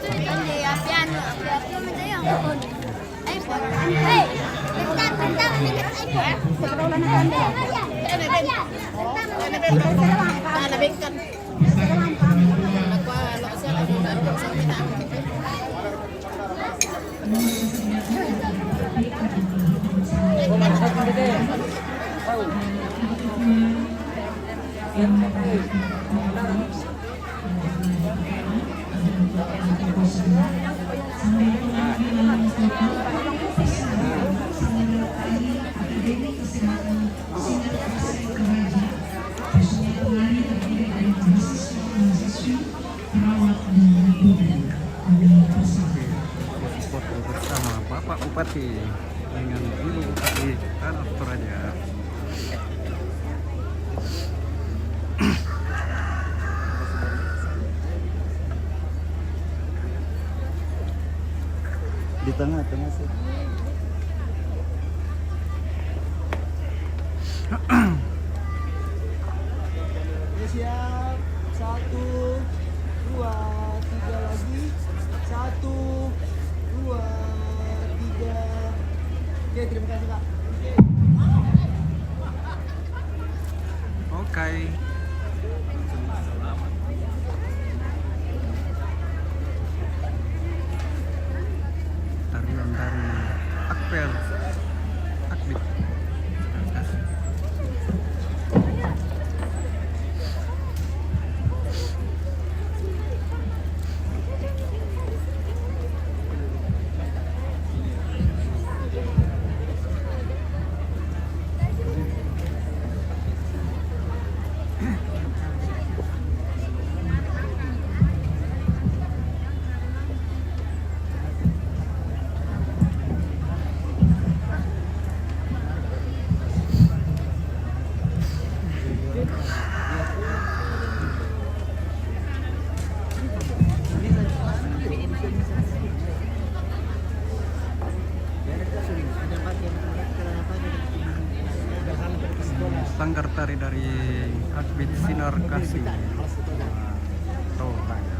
Hindi, piano. Piano na yun. Ay, hey! Benta, ay, sekolah na kami. Nabigkan. foto bersama Bapak Bupati dengan Ibu Bupati Tanah Toraja. Di tengah-tengah sih. Siap, 1, 2, 3 lagi, 1, 2, 3. Oke, terima kasih Pak. Oke. Tarian dari Akpel Akdik. Sanggar tari dari Akbid Sinar Kasih. Toraja.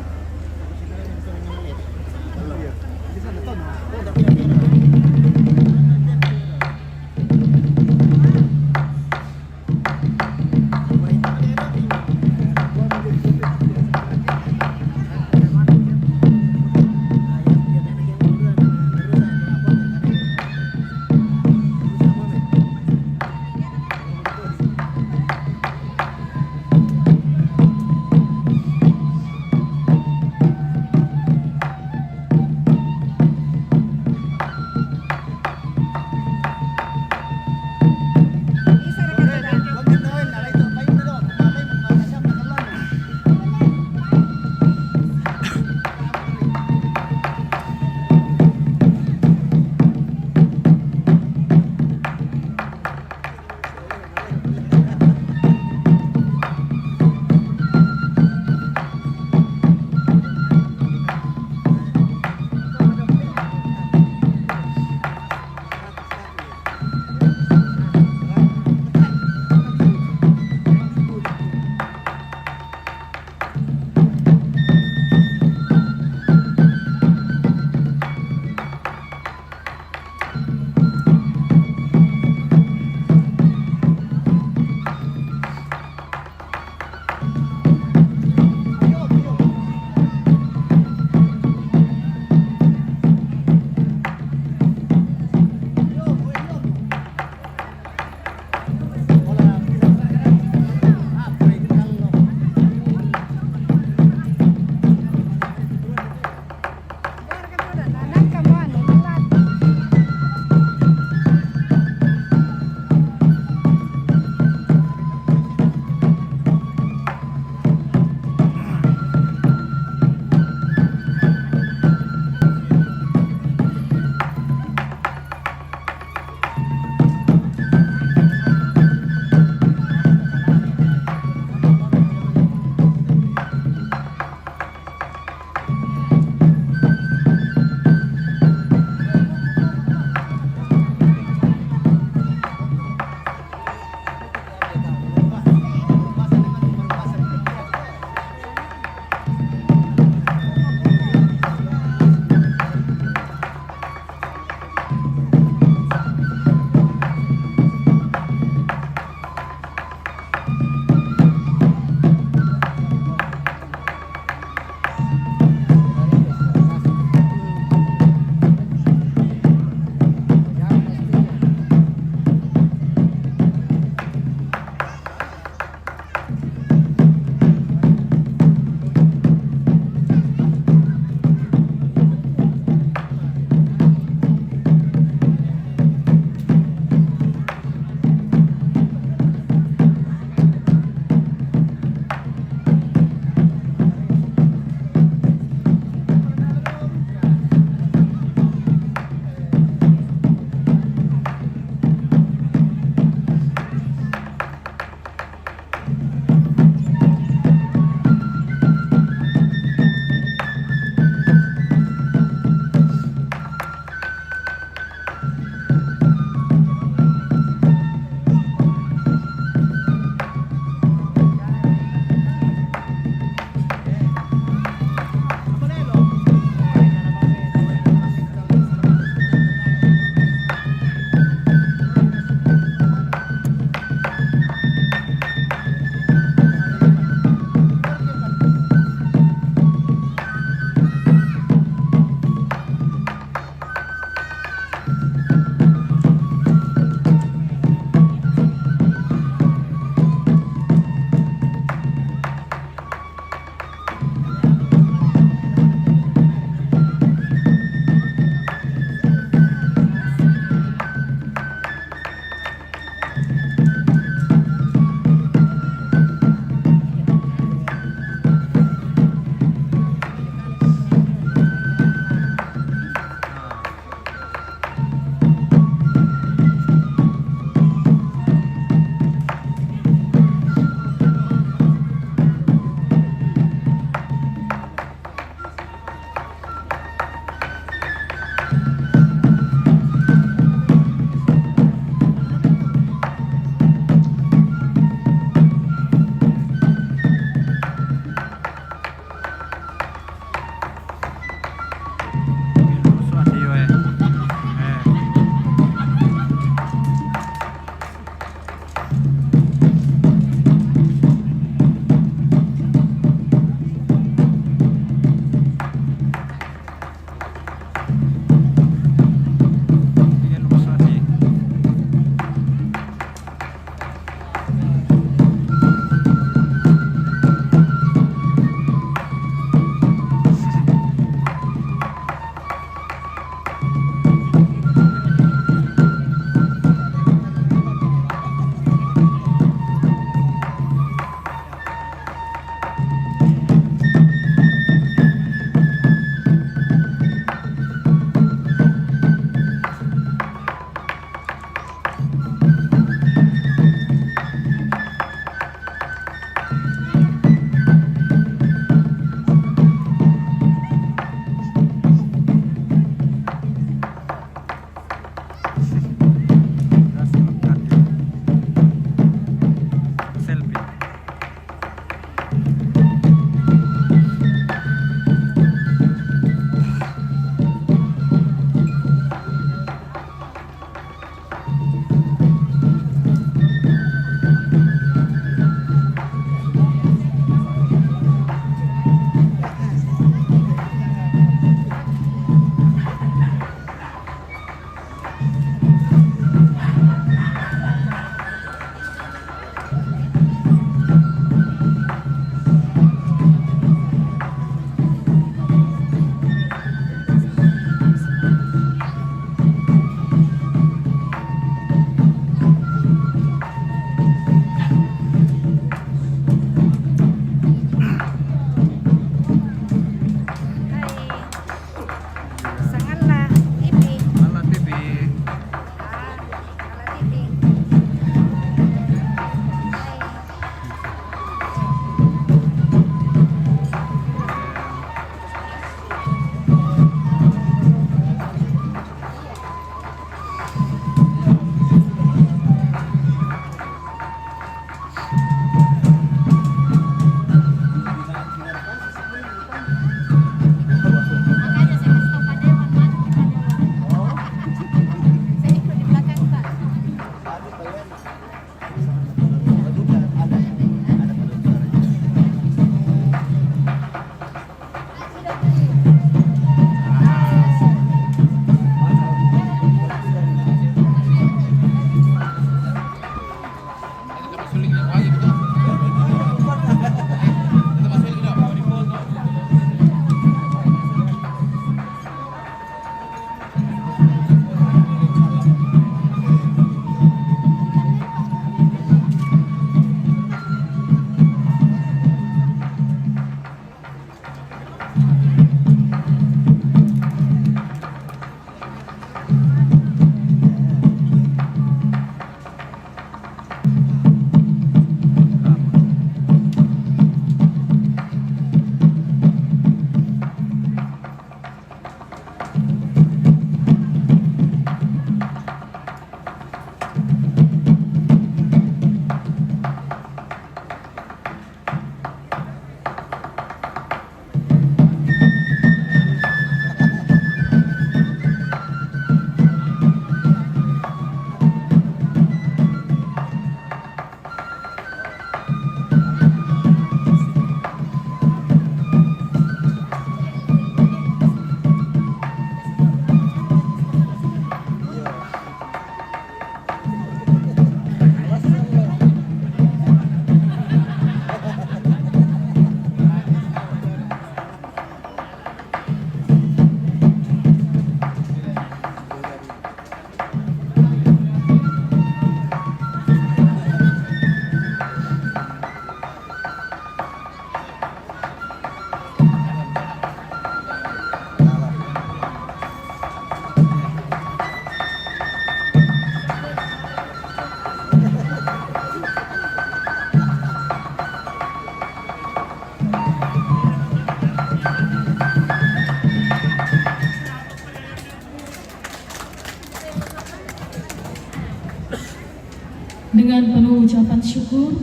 Dengan penuh ucapan syukur,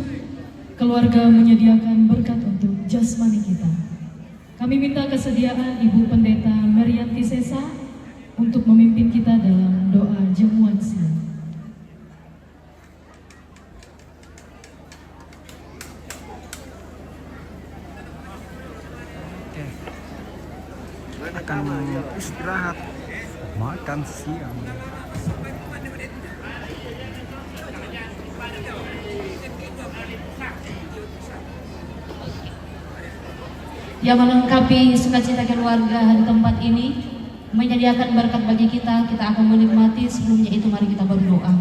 keluarga menyediakan berkat untuk jasmani kita. Kami minta kesediaan Ibu Pendeta Marianti Sesa untuk memimpin kita dalam doa jamuan siang. Akan istirahat makan siang. Yang melengkapi sukacita keluarga di tempat ini, menyediakan berkat bagi kita, kita akan menikmati. Sebelumnya itu mari kita berdoa.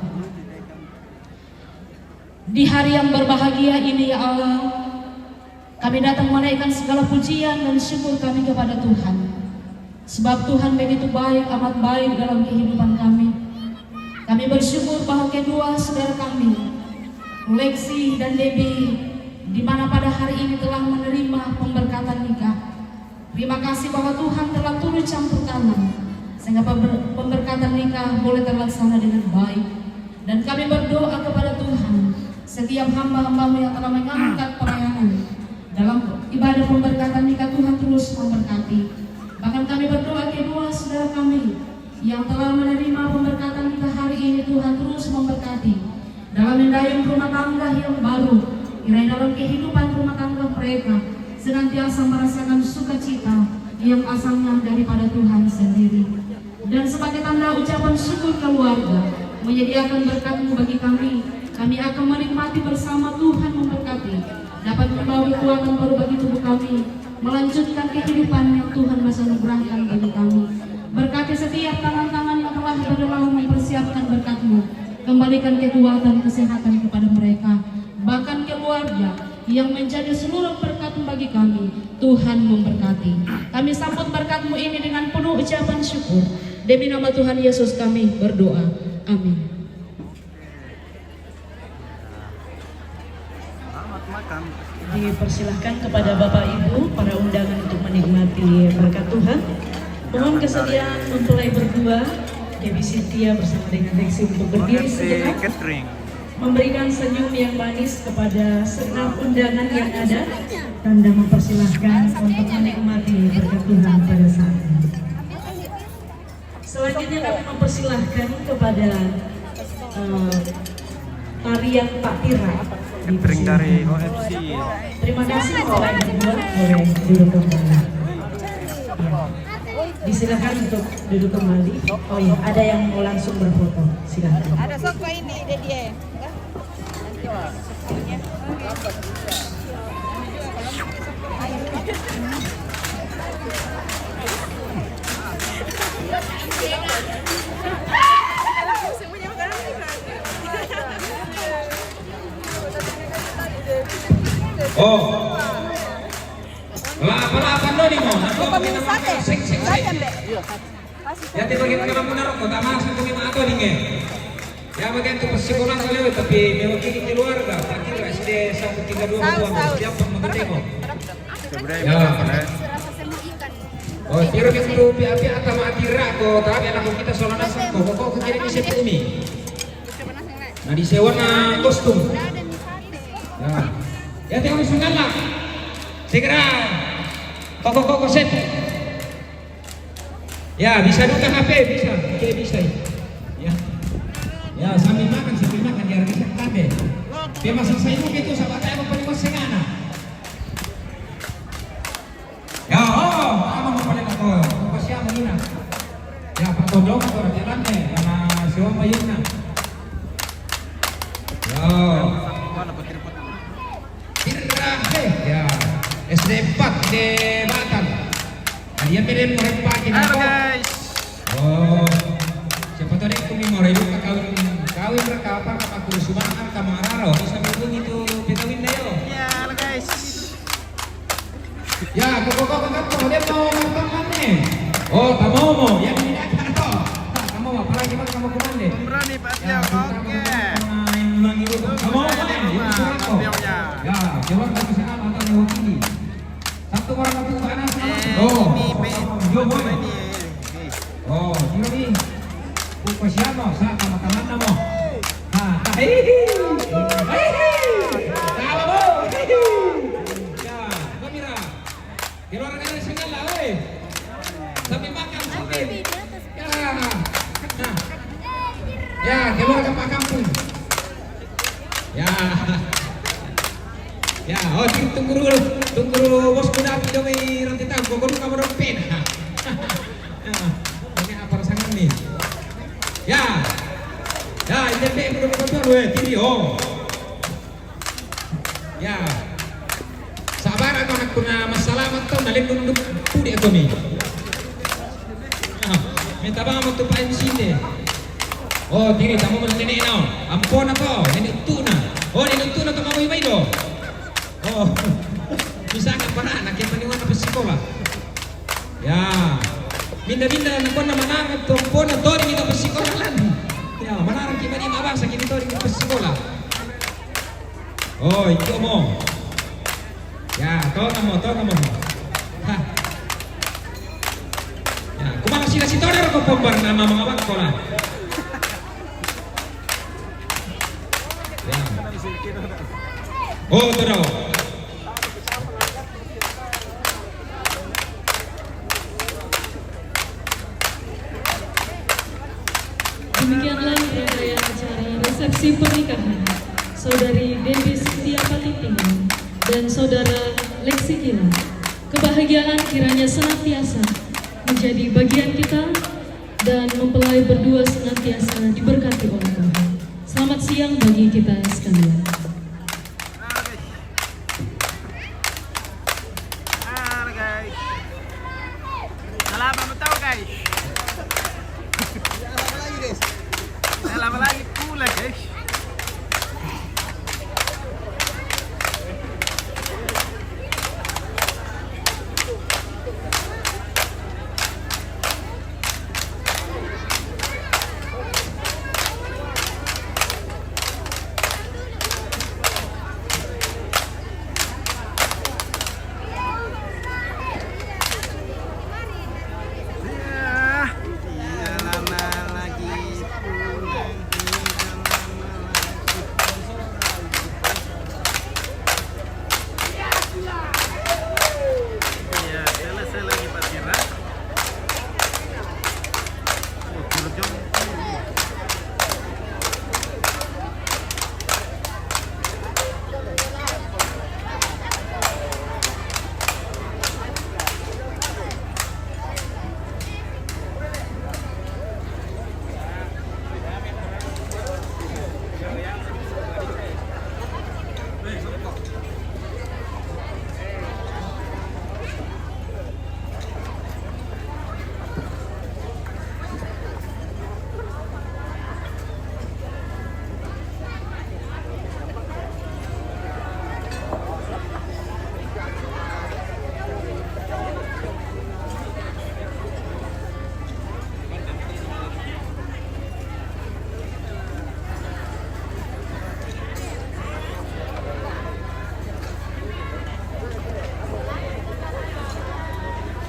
Di hari yang berbahagia ini ya Allah, kami datang menaikkan segala pujian dan syukur kami kepada Tuhan. Sebab Tuhan begitu baik, amat baik dalam kehidupan kami. Kami bersyukur bahwa kedua saudara kami, Lexi dan Debbie, di mana pada hari ini telah menerima pemberkatan nikah. Terima kasih bahwa Tuhan telah turut campur tangan sehingga pemberkatan nikah boleh terlaksana dengan baik. Dan kami berdoa kepada Tuhan, setiap hamba-hamba-Mu yang telah mengangkat pelayanan dalam ibadah pemberkatan nikah, Tuhan terus memberkati. Bahkan kami berdoa kedua saudara kami yang telah menerima pemberkatan nikah hari ini, Tuhan terus memberkati dalam mendayung rumah tangga yang baru. Kiranya dalam kehidupan rumah tangga mereka senantiasa merasakan sukacita yang asalnya daripada Tuhan sendiri. Dan sebagai tanda ucapan syukur keluarga menyediakan berkat-Mu bagi kami, kami akan menikmati bersama. Tuhan memberkati, dapat membawa kekuatan baru bagi tubuh kami, melanjutkan kehidupan yang Tuhan masih anugerahkan bagi kami. Berkati setiap tangan-tangan yang telah berdoa mempersiapkan berkat-Mu, kembalikan kekuatan kesehatan kepada mereka. Bahkan keluarga yang menjadi seluruh berkat bagi kami, Tuhan memberkati. Kami sambut berkat-Mu ini dengan penuh ucapan syukur. Demi nama Tuhan Yesus kami berdoa. Amin. Selamat makan. Dipersilahkan kepada Bapak Ibu para undangan untuk menikmati berkat Tuhan. Mohon kesediaan mempelai berdua, Debbie Cynthia bersama dengan Lexi untuk berdiri sejenak, memberikan senyum yang manis kepada segenap undangan yang ada, tanda mempersilahkan untuk menikmati berkat Tuhan pada saat ini. Selanjutnya kami mempersilahkan kepada tarian Pak Tira. Catering dari OFC. Terima kasih Bapak berdua, boleh duduk kembali. Disilakan untuk duduk kembali. Oh ya, ada yang mau langsung berfoto, silakan. Ada sok ini dia. Oh, apa lo nih mau? Aku pakai nama sing. Ya tiba kita kamu naruh kota mas aku lima atau dingin. Ya bagian itu psikolan kalian tapi mewakili keluarga. Tapi SD 132 siap mengerti kok. Ya. Oh, tiro itu piapi atau matira kok. Tapi anak kita soal nasi kok kiri di situ umi. Nah di sewa na kostum. Ya. Ya tengok sungai lah. Segera. Kok set. Ya bisa buka HP bisa. Oke bisa. Ya. Ya sambil makan biar bisa kabe. Dia masak saya begitu sahabat saya paling masengana. Ya apa mau paling apa? Apa siapa ini? Ya Pak Todong atau jalan deh karena siapa bayarnya. Ya. Ya, SD 4 di Batam. Dia pilih murid pagi. Halo guys. Oh, siapa tahu dia kami mau hidup kawin mereka apa aku subangan kamararo bisa bingung itu pitawin deh yo. Ya, halo guys. Ya, kok dia mau makan nih. Oh, tak mau yang ini ada toh. Kamu mau apa lagi kamu komande? Berani Pak Tio. Oke. Kamu mau apa? Ya, jawab dari sana atau mewakili. Satu orang aku sana sama. Oh, yo boy. Oh, ini. Siapa? Sa teman-teman mo. Nah, Ya, Kamira. Keluar dari segala, oi. Sampai makan sampai. Ya. Nah. Ya, keluar ke Pak Kampung. Ya. Ya, oh tunggu dulu bosku Dapi dong nanti tahu kok kamu dong pena. Ya, ini apa rasangan nih? Ya, ya ini belum betul tiri oh. Ya, sabar aku nak punya masalah matang dalam nunduk pudi aku nih. Minta bang untuk Pak MC deh. Oh tiri kamu mau nenek now, ampun apa? Nenek tuna. Oh nenek tuna kamu mau ibai do. Oh, bisa kan para anak yang paniwan apa sekolah? Ya, minda-minda nak pun mana perempuan atau di kita sekolah lan. Ya, mana orang kita ni mabang sakit itu di kita sekolah. Oh, itu omong. Ya, tahu kamu. Hah. Ya, kumang sila si Todor ko pembar nama mga bang sekolah. Ya. Oh, Todor. Demikianlah rangkaian acara resepsi pernikahan Saudari Dewi Setia Patiting dan Saudara Lexi Kila. Kebahagiaan kiranya senantiasa menjadi bagian kita dan mempelai berdua senantiasa diberkati oleh Tuhan. Selamat siang bagi kita sekalian. Guys. Salamat mo tao guys. Lama lagi pula guys.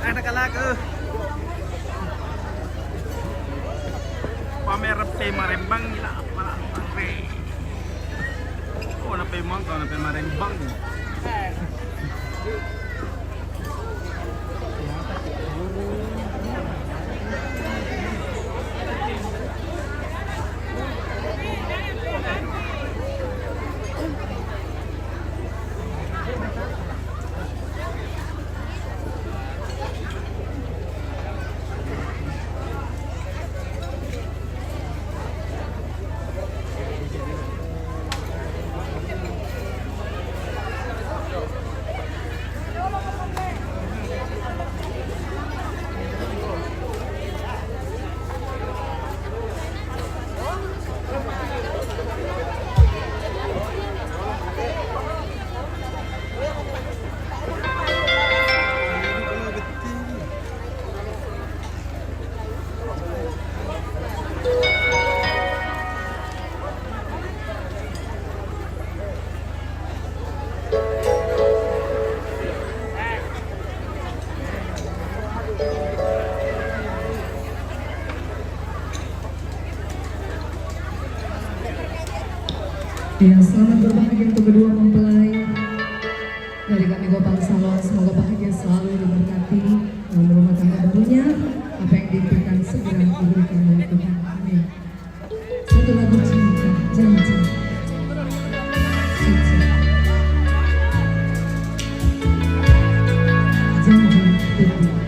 Ada kalaku pamer pe Marembang gila malah pe. Oh na pe Mangkok na pe Marembang. Ya, selamat berbahagia untuk kedua mempelai dari kami Gopal Salon. Semoga bahagia selalu diberkati dalam rumah tangga barunya. Apa yang diimpikan segera diberikan oleh Tuhan. Amin. Satu lagu cinta, janji. Janji putih.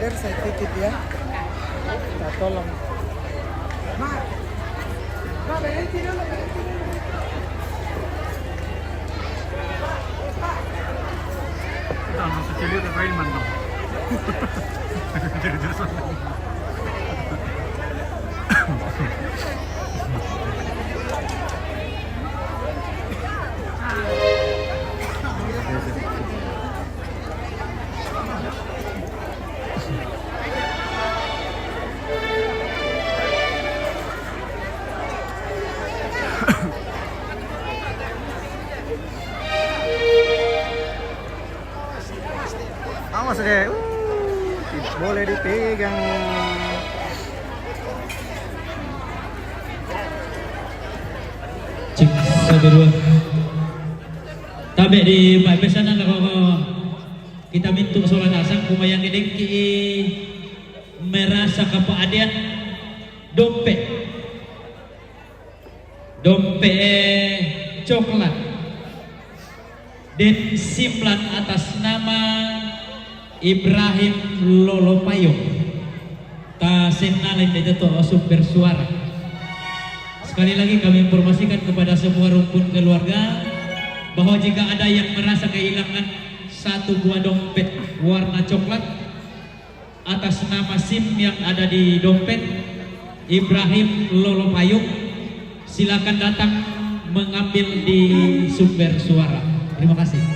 brother, saya titip ya. Kita tolong. Jangan secili de Railman dong. Awas deh, boleh dipegang. Cek satu dua. Tabe di Pak Besanan ako kita mintu solan asang kumayang dengki merasa kepaadian dompet coklat dan simplan atas nama Ibrahim Lolopayung ta senalin itu super suara. Sekali lagi kami informasikan kepada semua rumpun keluarga bahwa jika ada yang merasa kehilangan satu buah dompet warna coklat atas nama SIM yang ada di dompet Ibrahim Lolopayung, silakan datang mengambil di sumber suara. Terima kasih.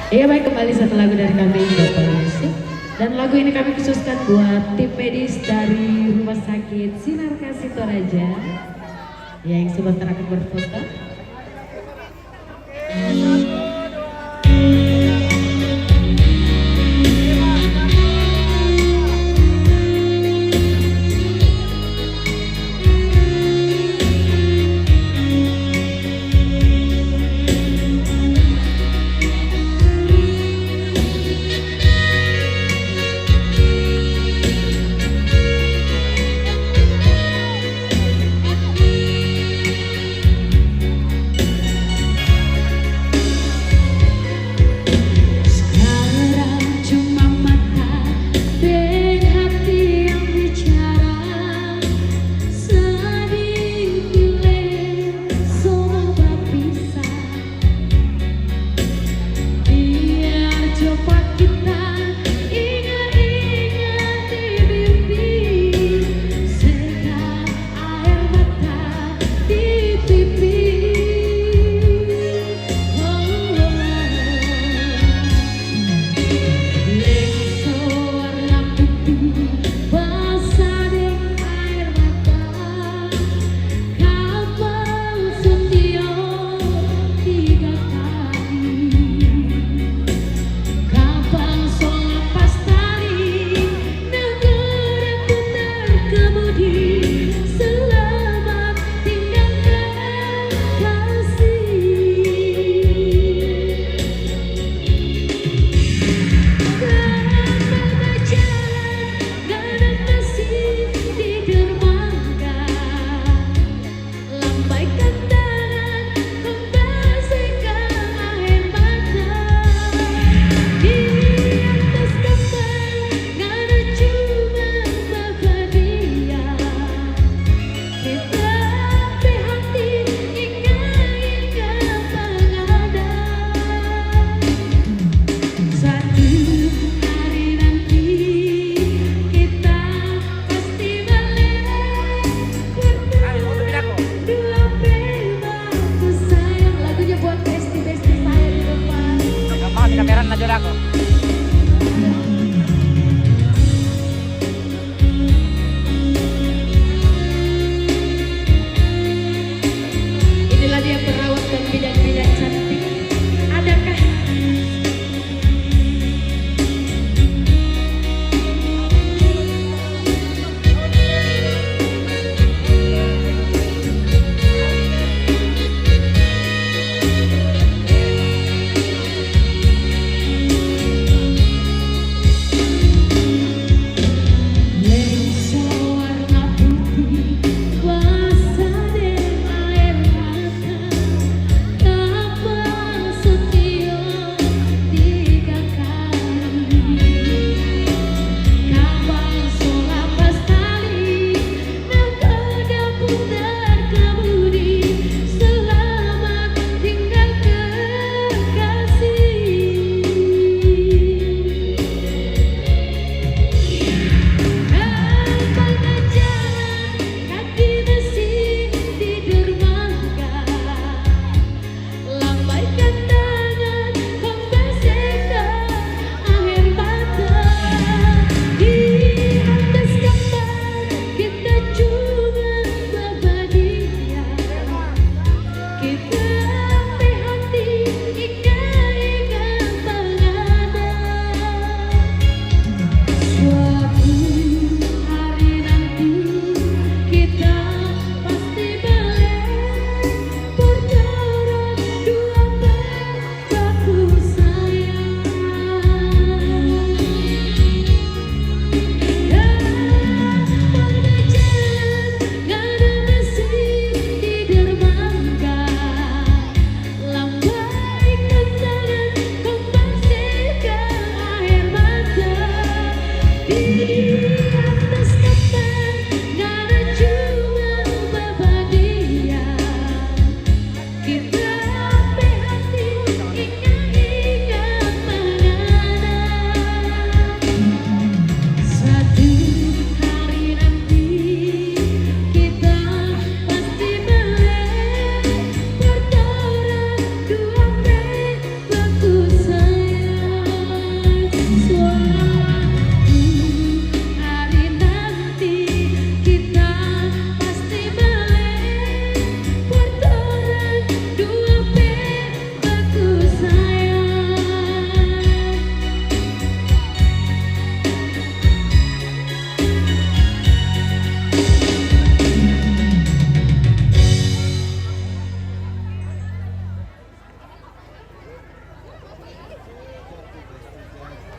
Ya baik, kembali satu lagu dari kami Bapak Musik. Dan lagu ini kami khususkan buat tim medis dari Rumah Sakit Sinar Kasih Toraja yang sebentar akan berfoto.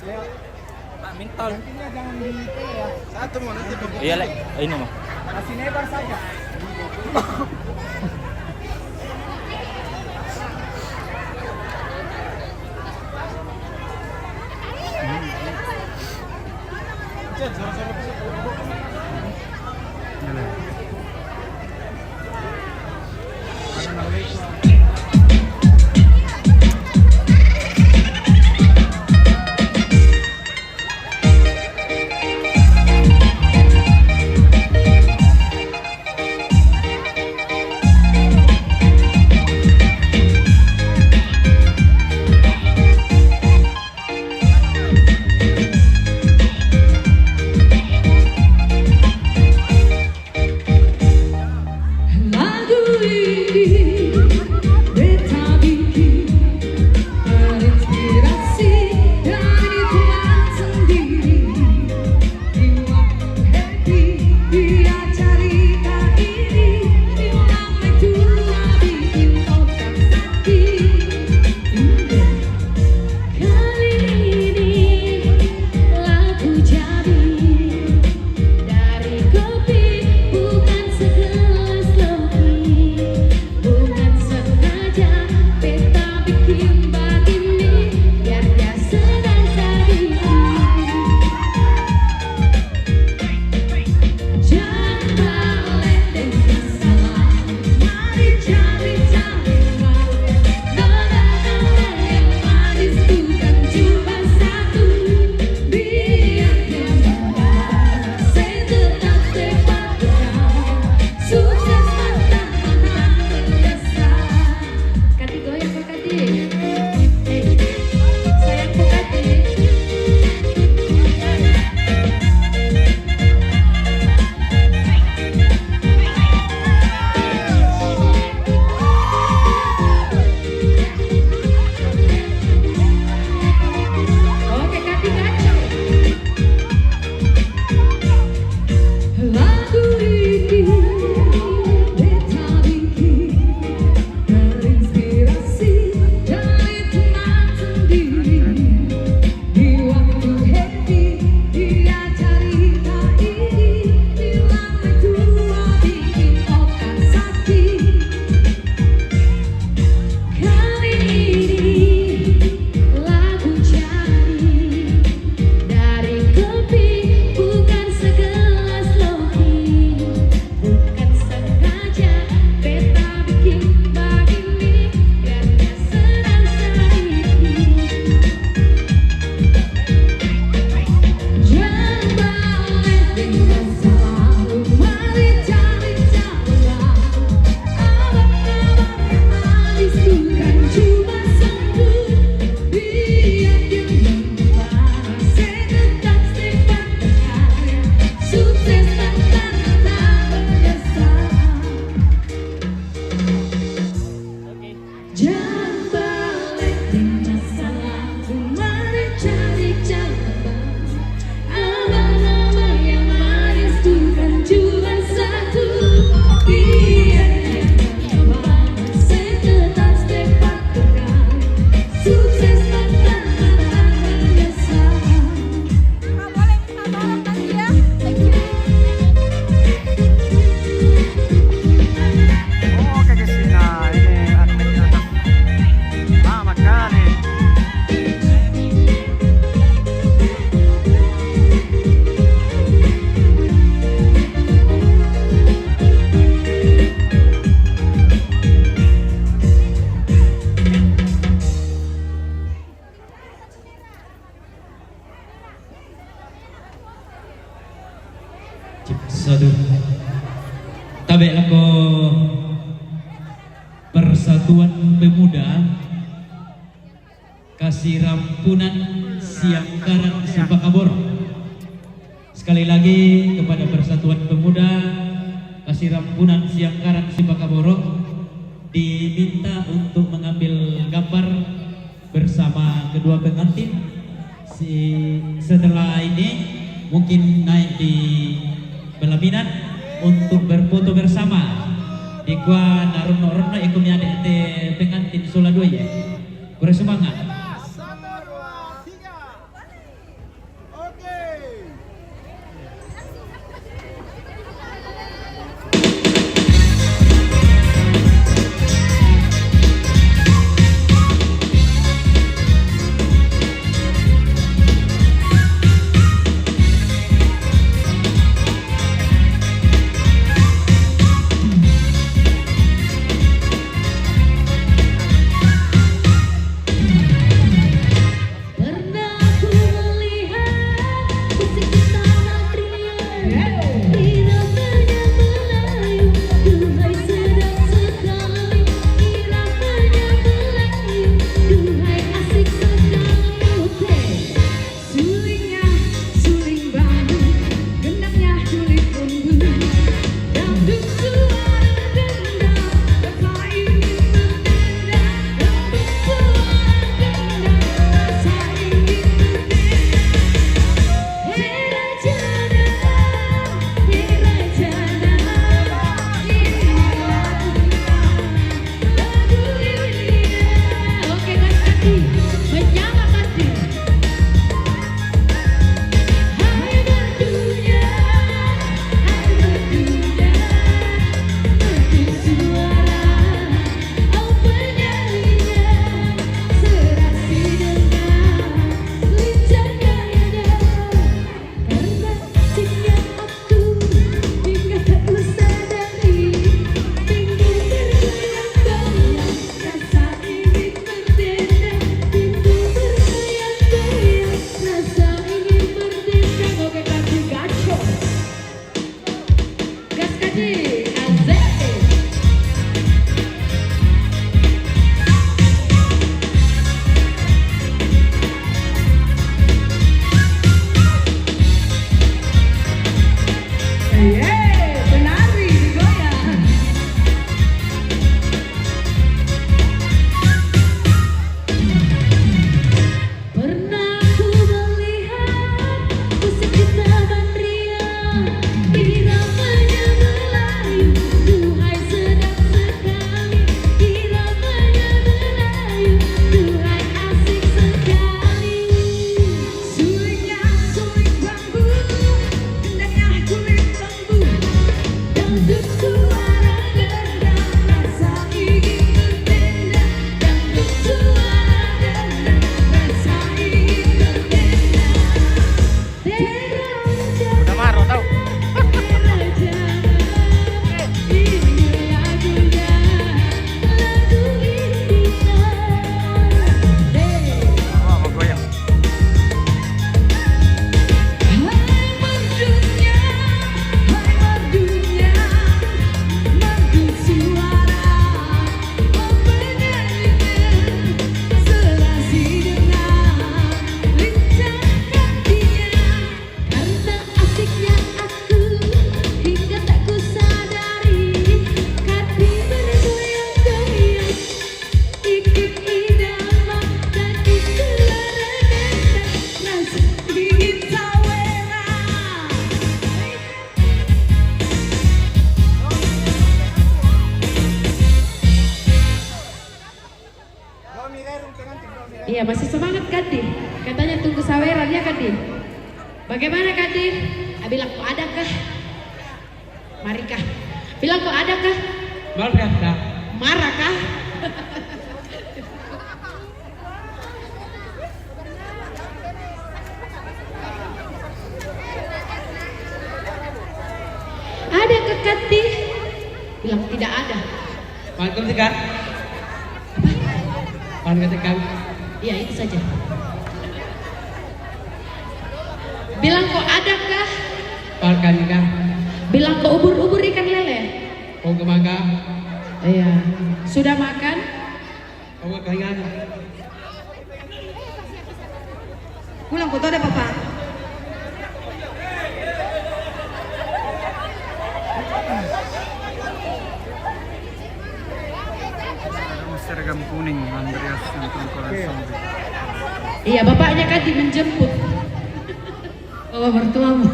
Tak mentol. Nantinya jangan di ya. Satu mau nanti begitu. Iya, Lek. Ini mah. Kasih lebar saja. Sadu tabe lako Persatuan Pemuda Kasih Rampunan Siangkaran Sipakabor. Sekali lagi kepada Persatuan Pemuda Kasih Rampunan Siangkaran Sipakaboro diminta untuk mengambil gambar bersama kedua pengantin. Setelah ini mungkin naik di pelaminan untuk berfoto bersama di gua narono ikum ya de pengantin sola dua ya. Kurang semangat. Bagaimana Kadir? Bilang kok adakah? Marikah? Bilang kok adakah? Marah. Marakah? Ada ke Kati? Bilang tidak ada. Mangkum tekan. Mangkum tekan. Iya itu saja. Bilang kok adakah? Parkan tekan. Bilang kok ubur-ubur ikan lele? Kau kemakan. Iya. Sudah makan? Kau keringan. Pulang foto ada papa. Seragam kuning Andreas untuk koran. Iya, bapaknya Kati menjemput. Bapak mertuamu.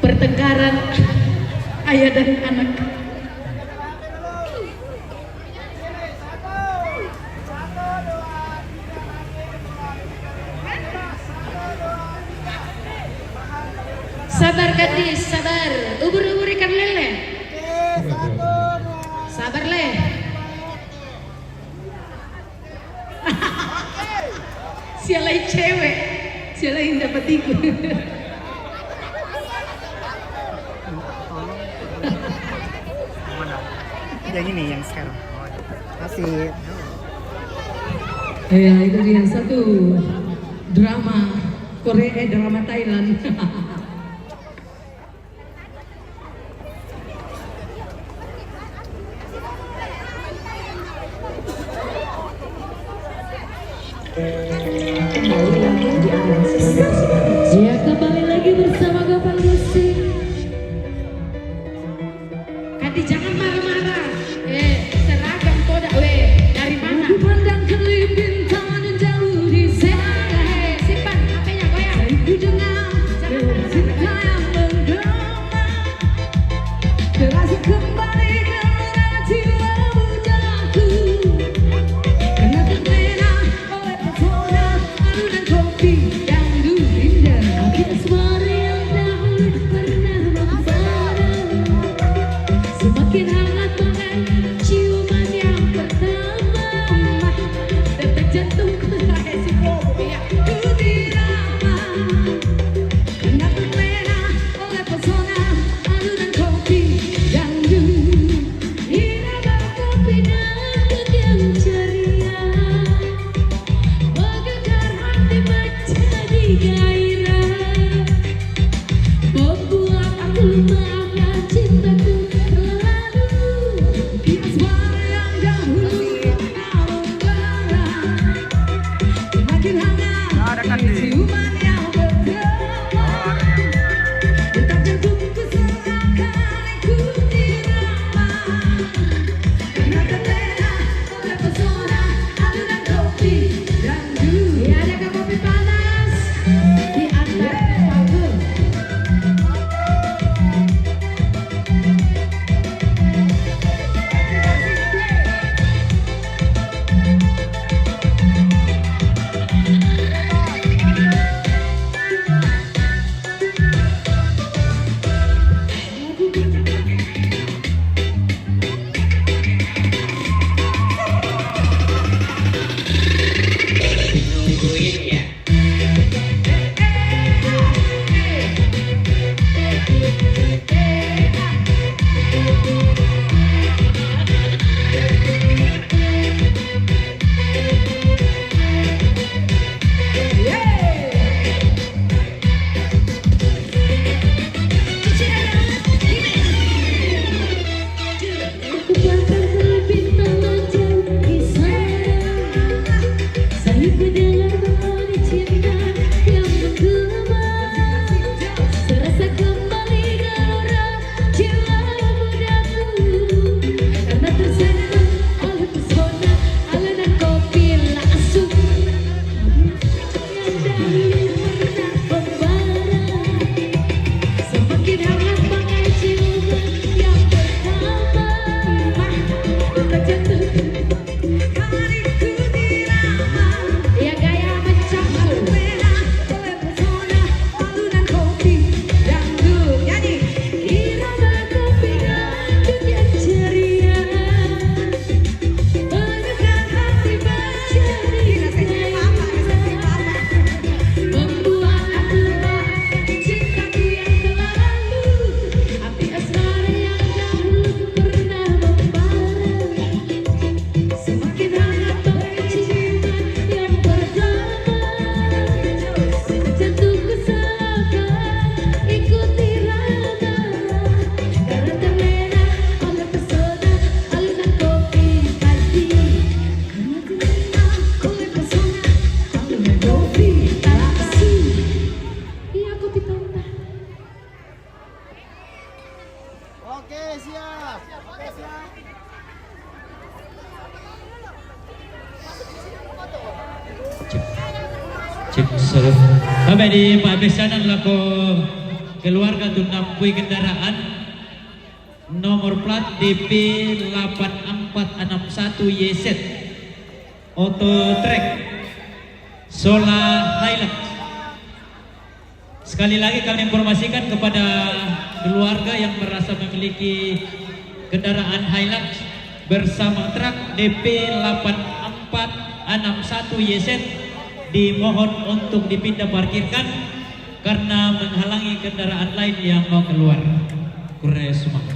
Pertengkaran ayah dan anak. Sabar gadis, sabar. Ubur-ubur ikan lele. Sabar le. Sialai cewek, sialai dapat ikut. Yang ini yang sekarang. Masih. Ya itu dia satu drama Korea, drama Thailand. Ya kembali lagi bersama Gopal Musik. Kati jangan marah-marah. Seragam toda dari mana? Aku pandang kelip bintang jauh di sana. Simpan HP-nya goyang. Ku dengar Jangan Oke, siap. Cek salam. Sampai di Pak Besanan lako keluarga tu nampui kendaraan nomor plat DP 8461 YZ Auto Track Sola Hilux. Sekali lagi kami informasikan kepada keluarga yang merasa memiliki kendaraan Hilux bersama truk DP 8461 YZ dimohon untuk dipindah parkirkan karena menghalangi kendaraan lain yang mau keluar. Kuresuma.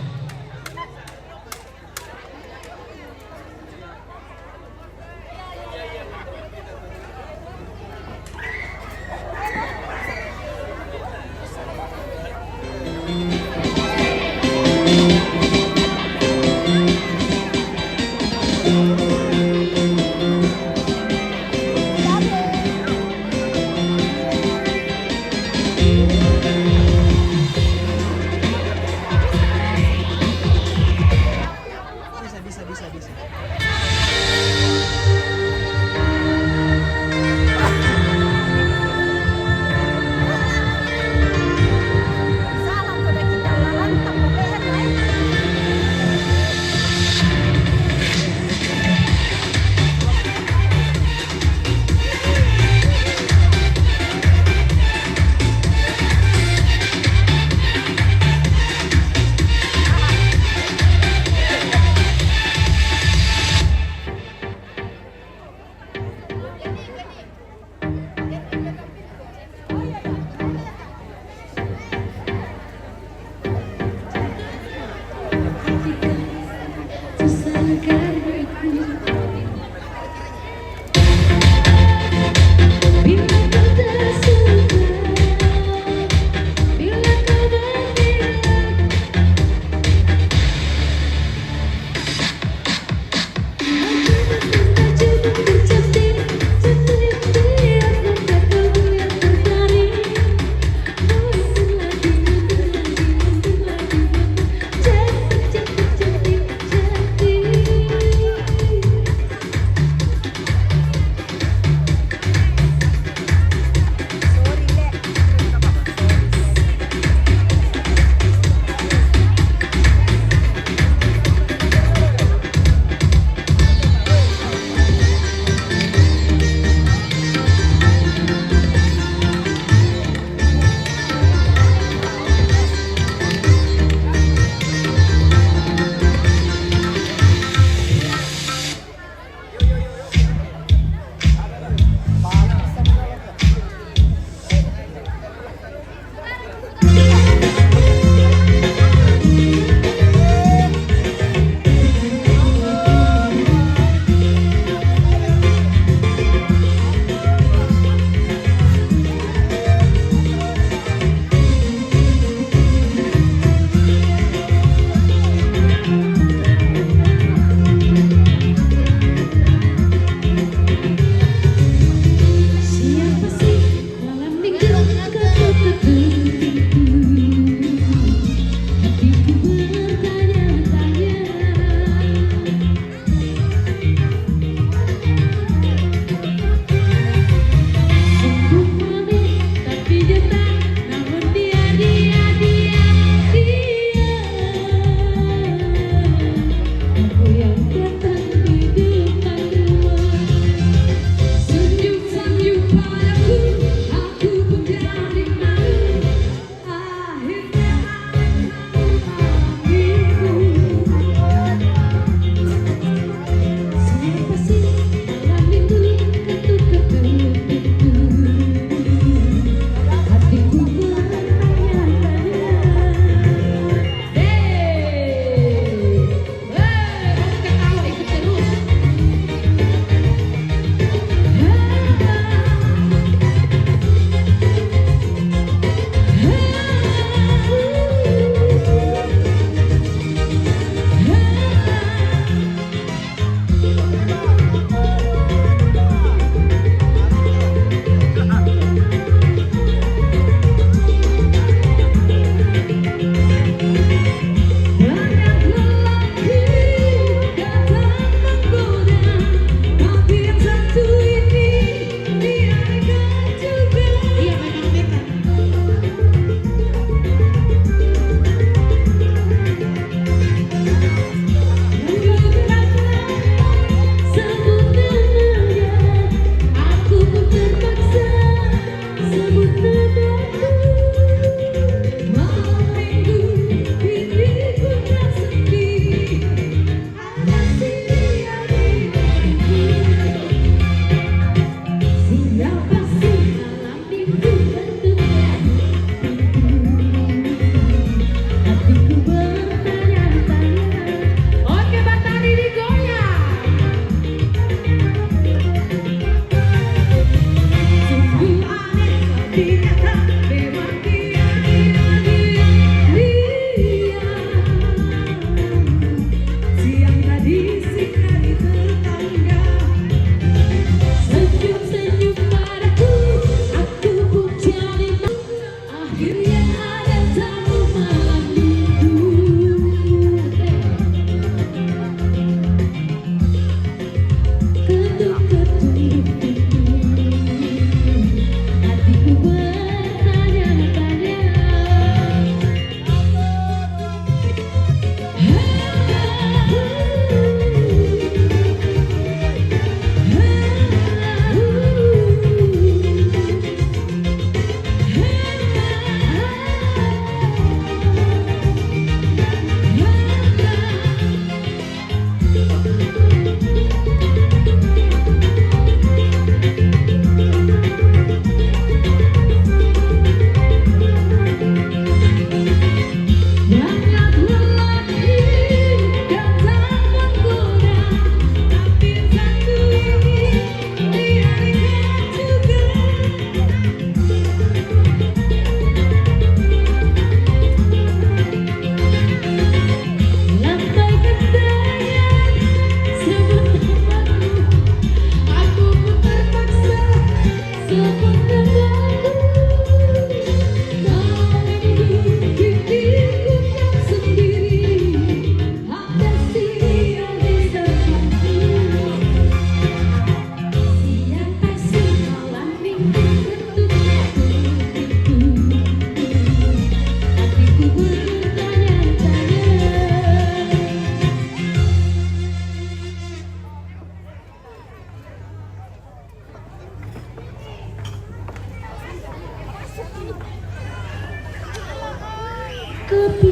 kopi.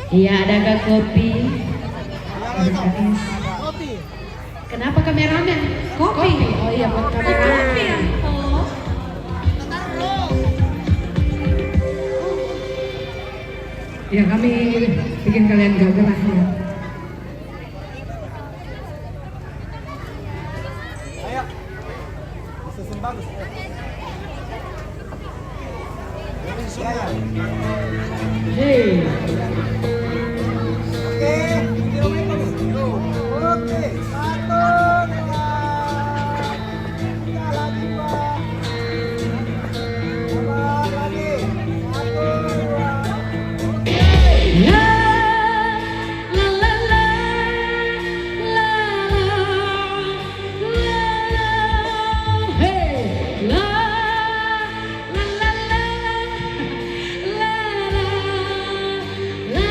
Iya, adakah kopi? Adakah es? Kenapa kameramen? Kopi. Oh iya, buat kameramen. Oh. Ya, kami bikin kalian gak gerah ya. Hey. La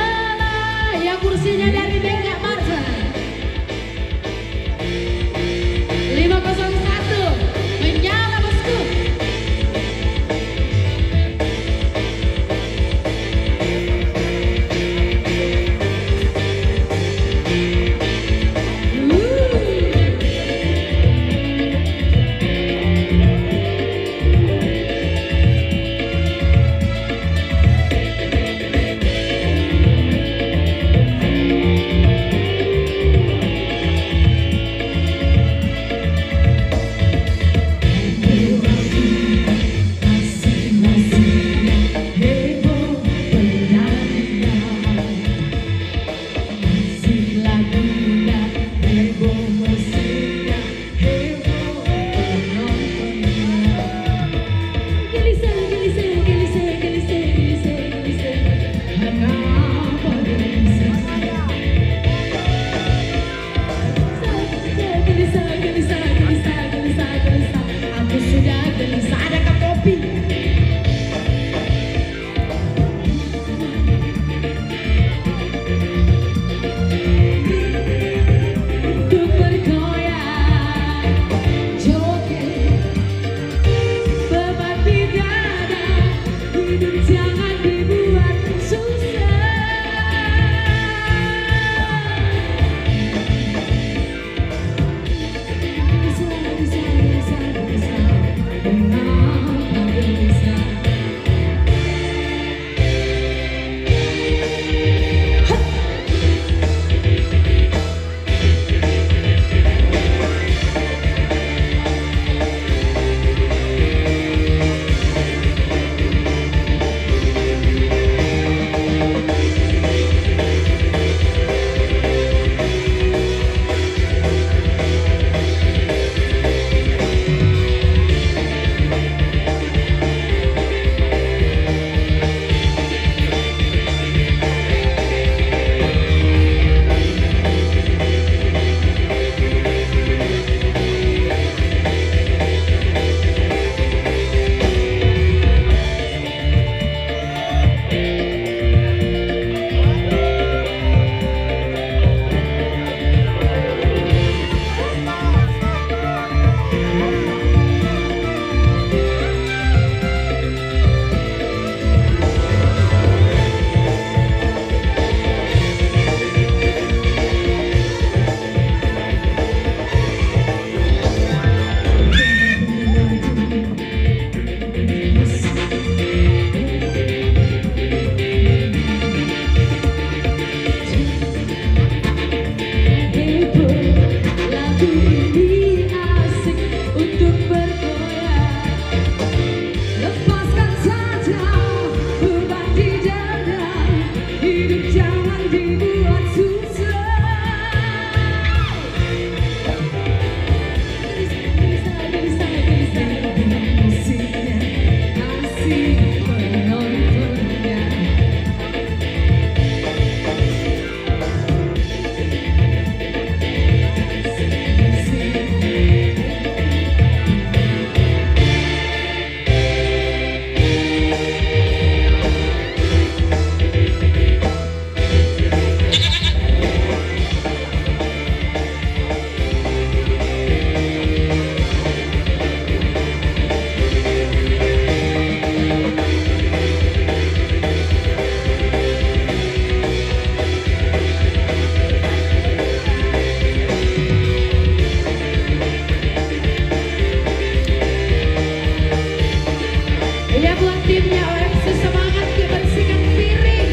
buat timnya OFC semangat ya bersihkan piring.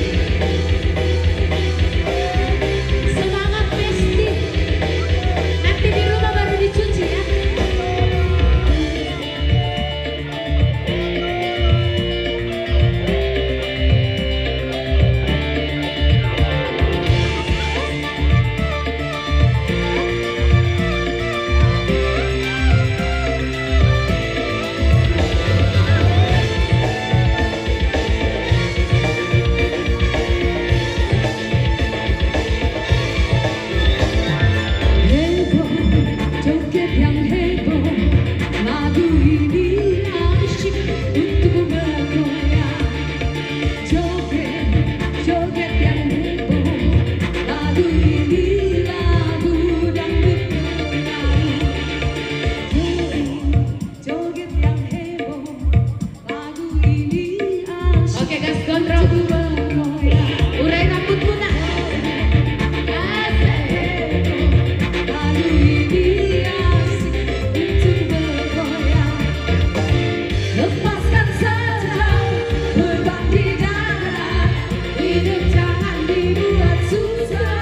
Semangat Besti. Nanti di rumah baru dicuci ya. Heboh, joget yang heboh, lagu ini asyik untuk bergoyang. Joget, joget yang heboh, lagu ini lagu dangdut Melayu. Joget yang heboh, lagu ini asyik. Oke guys, kontrol bergoyang. Urai rambutmu nak. Lagu ini asik untuk bergoyang. Lepaskan saja beban di dada, hidup jangan dibuat susah.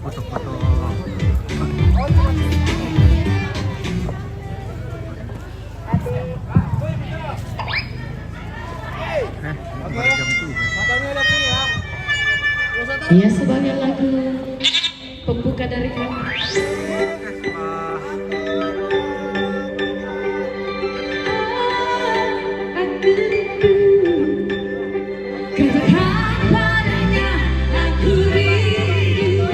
Foto-foto. Jam 7. Ya, sebagai lagu pembuka dari kami. Aku rindu, katakan padanya aku rindu.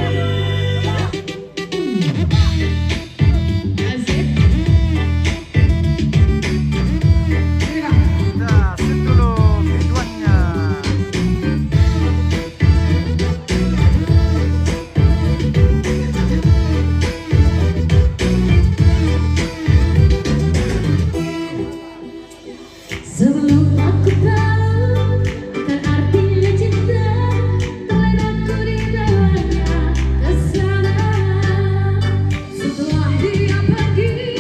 Asik. Dah, set dulu tujuannya. Sebelum aku tahu akan artinya cinta, terlena ku di dalamnya kesana. Setelah dia pergi,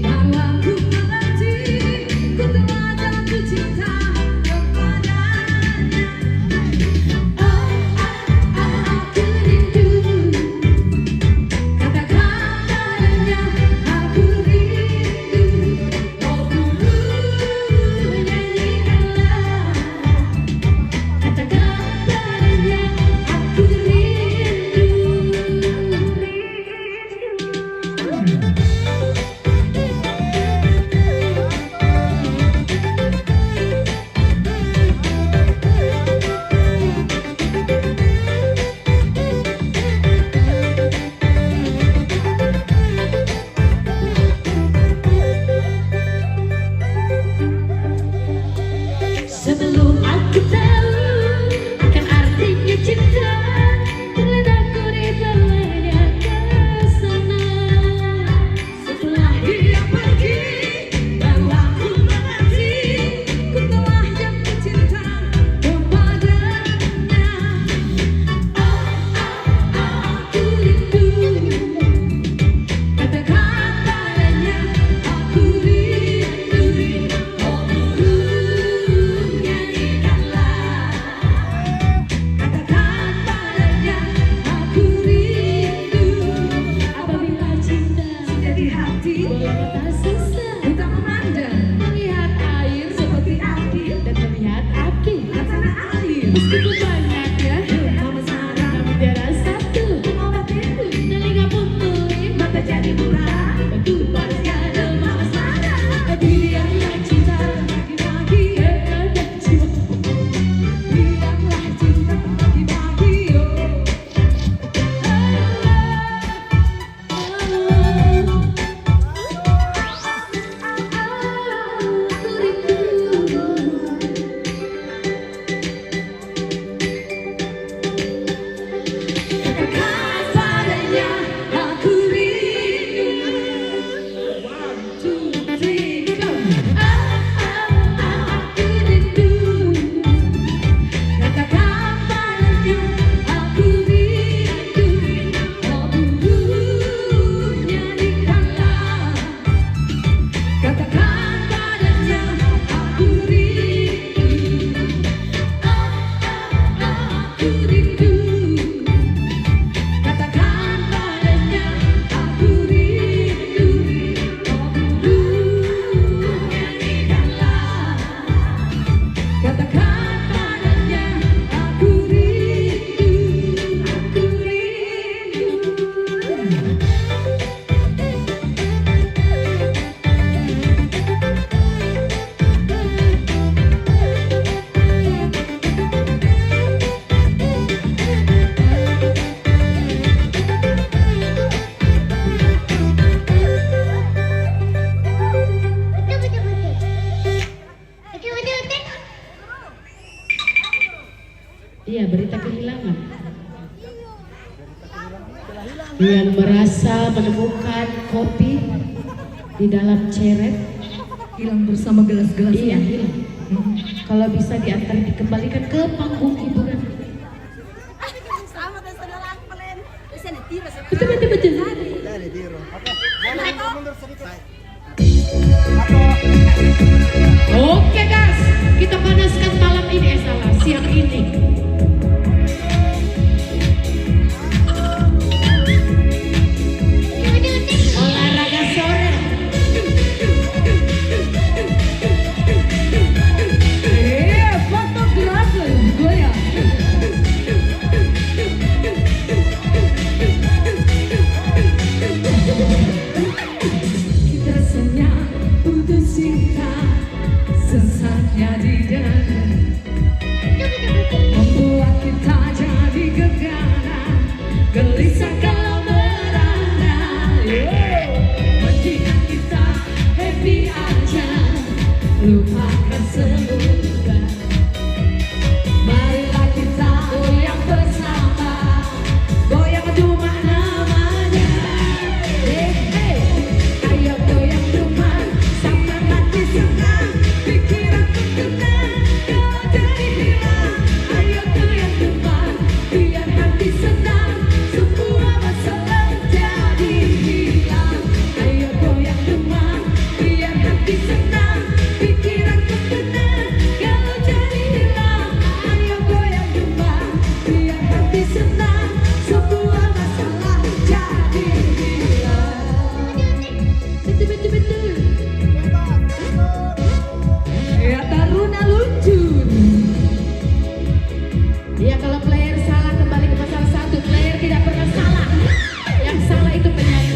baru aku mengerti, ku telah jatuh cinta kepadanya. Aku rindu, katakan padanya aku rindu. Oh dulu nyanyikanlah, katakan padanya aku rindu. Sebelum aku tahu akan artinya cinta, terlena ku di dalamnya kesana. Setelah dia pergi, baru aku mengerti, ku telah jatuh cinta kepadanya. Aku rindu, katakan padanya aku rindu. Oh dulu nyanyikanlah, katakan padanya aku rindu. Apabila cinta sudah di hati, boleh tak susah untuk memandang, melihat air seperti api dan melihat api di tanah air. Meskipun banyak ya derita kehilangan. Yang merasa menemukan kopi di dalam ceret Hilang bersama gelas-gelasnya. iya hilang. Kalau bisa diantar dikembalikan ke panggung hiburan. Sama dan saudara Akpalen. Bisa netiba sa Betul betul betul. Oke guys, kita panaskan malam ini, salah siang ini. Olahraga sore. Fotografer, goyang. Kita senyap untuk cinta, sesatnya di dada, membuat kita jadi gegana, gelisah kalau merana. Mendingan kita happy aja, lupakan semua. Marilah kita goyang bersama, goyang cuma namanya. Ayo goyang cuma sama hati senang, pikiranku tenang, kau jadi hilang. Ayo goyang cuma biar hati senang, semua masalah jadi hilang. Ayo goyang cuma biar hati senang, pikiranku tenang, kau jadi hilang. Ayo goyang cuma biar hati senang, semua masalah jadi hilang. Betul betul betul. Ya taruna luncur. Ya kalau player salah kembali ke pasal 1. Player tidak pernah salah. Yang salah itu penyanyi.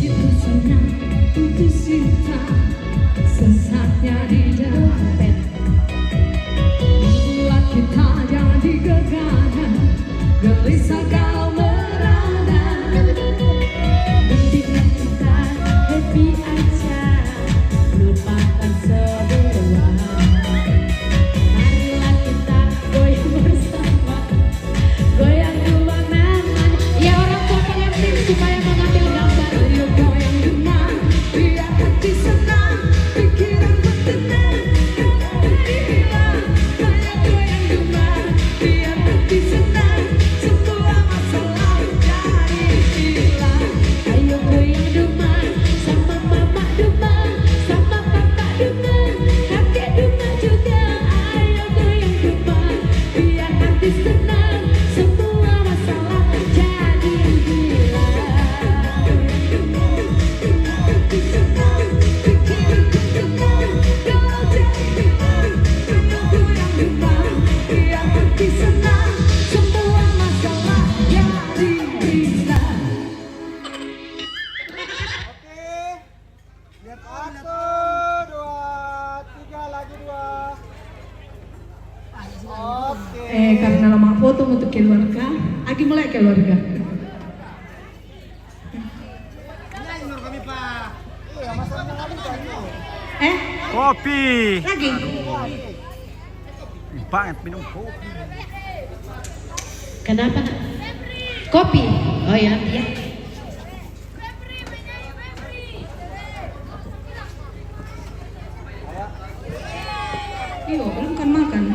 Kita senang untuk cinta, sesatnya di dompet, membuat kita jadi gegana, gelisah kalau merana. Mendingan kita happy aja, lupakan semua. Marilah kita goyang bersama, goyang dua namanya. Ya orang tua pengantin supaya mengambil gambar. Ayo goyang cuma biar hati senang, pikiranku tenang, kau jadi hilang. Ayo goyang cuma biar hati senang, semua masalah jadi hilang. Ayo goyang cuma sama mama cuma, sama papa cuma, kakek cuma juga. Ayo goyang cuma biar hati senang, semua masalah jadi hilang. Hati senang, pikiranku tenang, kau jadi hilang. Ayo goyang cuma biar hati senang, semua masalah jadi hilang. Lihat 1, 2, 3 lagi 2. Oke. Karena lama foto untuk keluarga, Agi mulai keluarga. Ini kami Pak. Iya, masalahnya kami kan. Kopi. Lagi. Banget minum kopi. Kenapa nak? Kopi. Oh ya, iya. Iya, belum kan makan.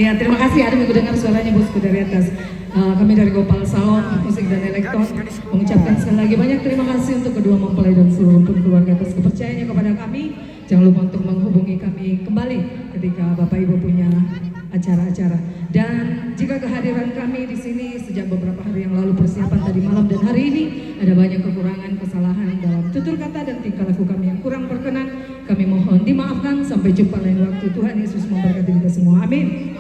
Ya, terima kasih. Ada minggu dengar suaranya bosku dari atas. Kami dari Gopal Salon Musik dan Elektron mengucapkan sekali lagi banyak terima kasih untuk kedua mempelai dan seluruh pun keluarga atas kepercayaannya kepada kami. Jangan lupa untuk menghubungi kami kembali ketika Bapak Ibu punya acara-acara. Dan jika kehadiran kami di sini sejak beberapa hari yang lalu, persiapan tadi malam dan hari ini ada banyak kekurangan, kesalahan dalam tutur kata dan tingkah laku kami yang kurang berkenan, kami mohon dimaafkan. Sampai jumpa lain waktu. Tuhan Yesus memberkati kita semua. Amin.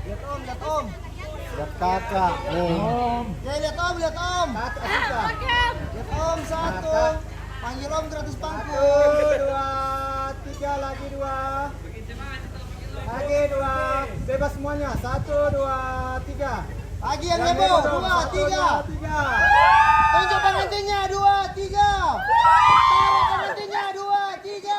Lihat om. Lihat kakak. Om. Ya lihat om. Lihat om satu. Panggil om gratis pangku. 1, 2, 3 lagi 2. Lagi 2. Bebas semuanya. 1, 2, 3. Lagi yang heboh. 2, 3. Tunjuk penghentinya. 2, 3. Tarik penghentinya. 2, 3.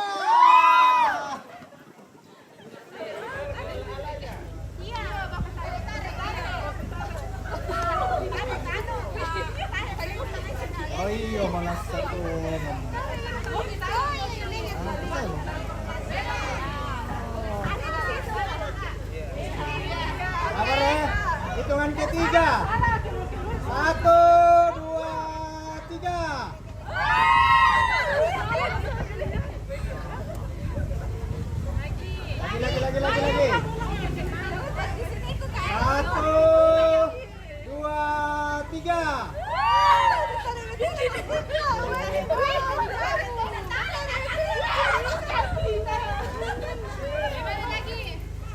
Oh iya malas satu. Sabar ya. Hitungan ketiga. 1, 2, 3. Lagi. 1, 2, 3.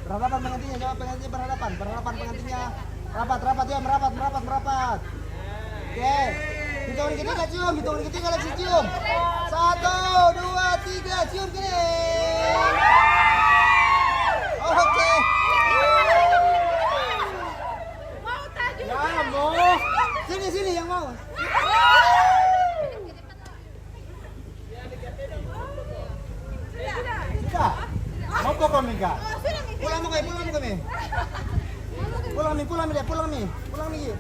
Berhadapan pengantinnya, jawab pengantinnya berhadapan pengantinnya. Rapat ya, merapat. Oke. Hitungan ketiga cium, lagi cium. 1, 2, 3, cium keliling. Oke. Ya mau. Sini yang mau. Sudah. Mau kok kami enggak? Pulang kami.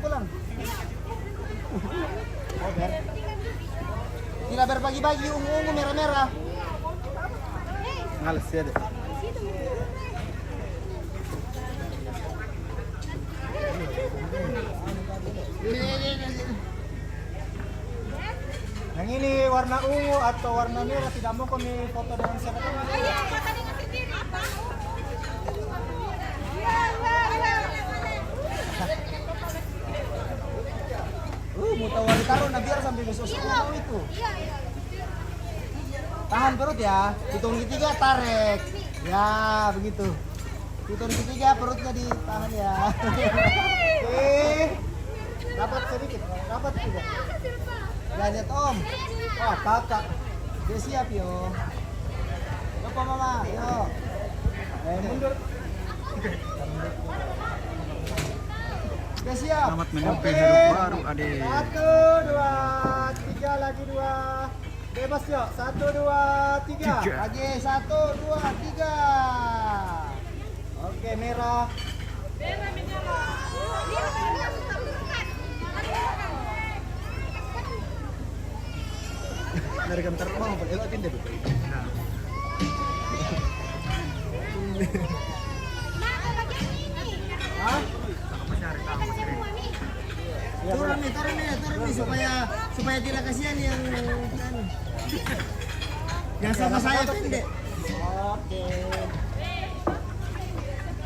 Pulang. Oh, tidak berbagi-bagi ungu merah-merah. Males ya deh. Yang ini warna ungu atau warna merah, tidak mau kami foto dengan siapa pun. Mau tahu taruh biar sampai besok mau itu. Tahan perut ya. Hitung ketiga tarik. Ya begitu. Hitung ketiga perutnya ditahan ya. Oke. Rapat sedikit. Rapat juga. Ya lihat om. Wah kakak. Dia siap yo. Apa mama? Yo. Mundur. Udah siap. Selamat menyampai hidup baru adik. 1, 2, 3 lagi 2. Bebas yuk. 1, 2, 3. Lagi 1, 2, 3. Oke merah. Dari kantor mau elok pindah dulu. Hah? Turun nih supaya tidak kasihan yang sama saya pendek. Oke.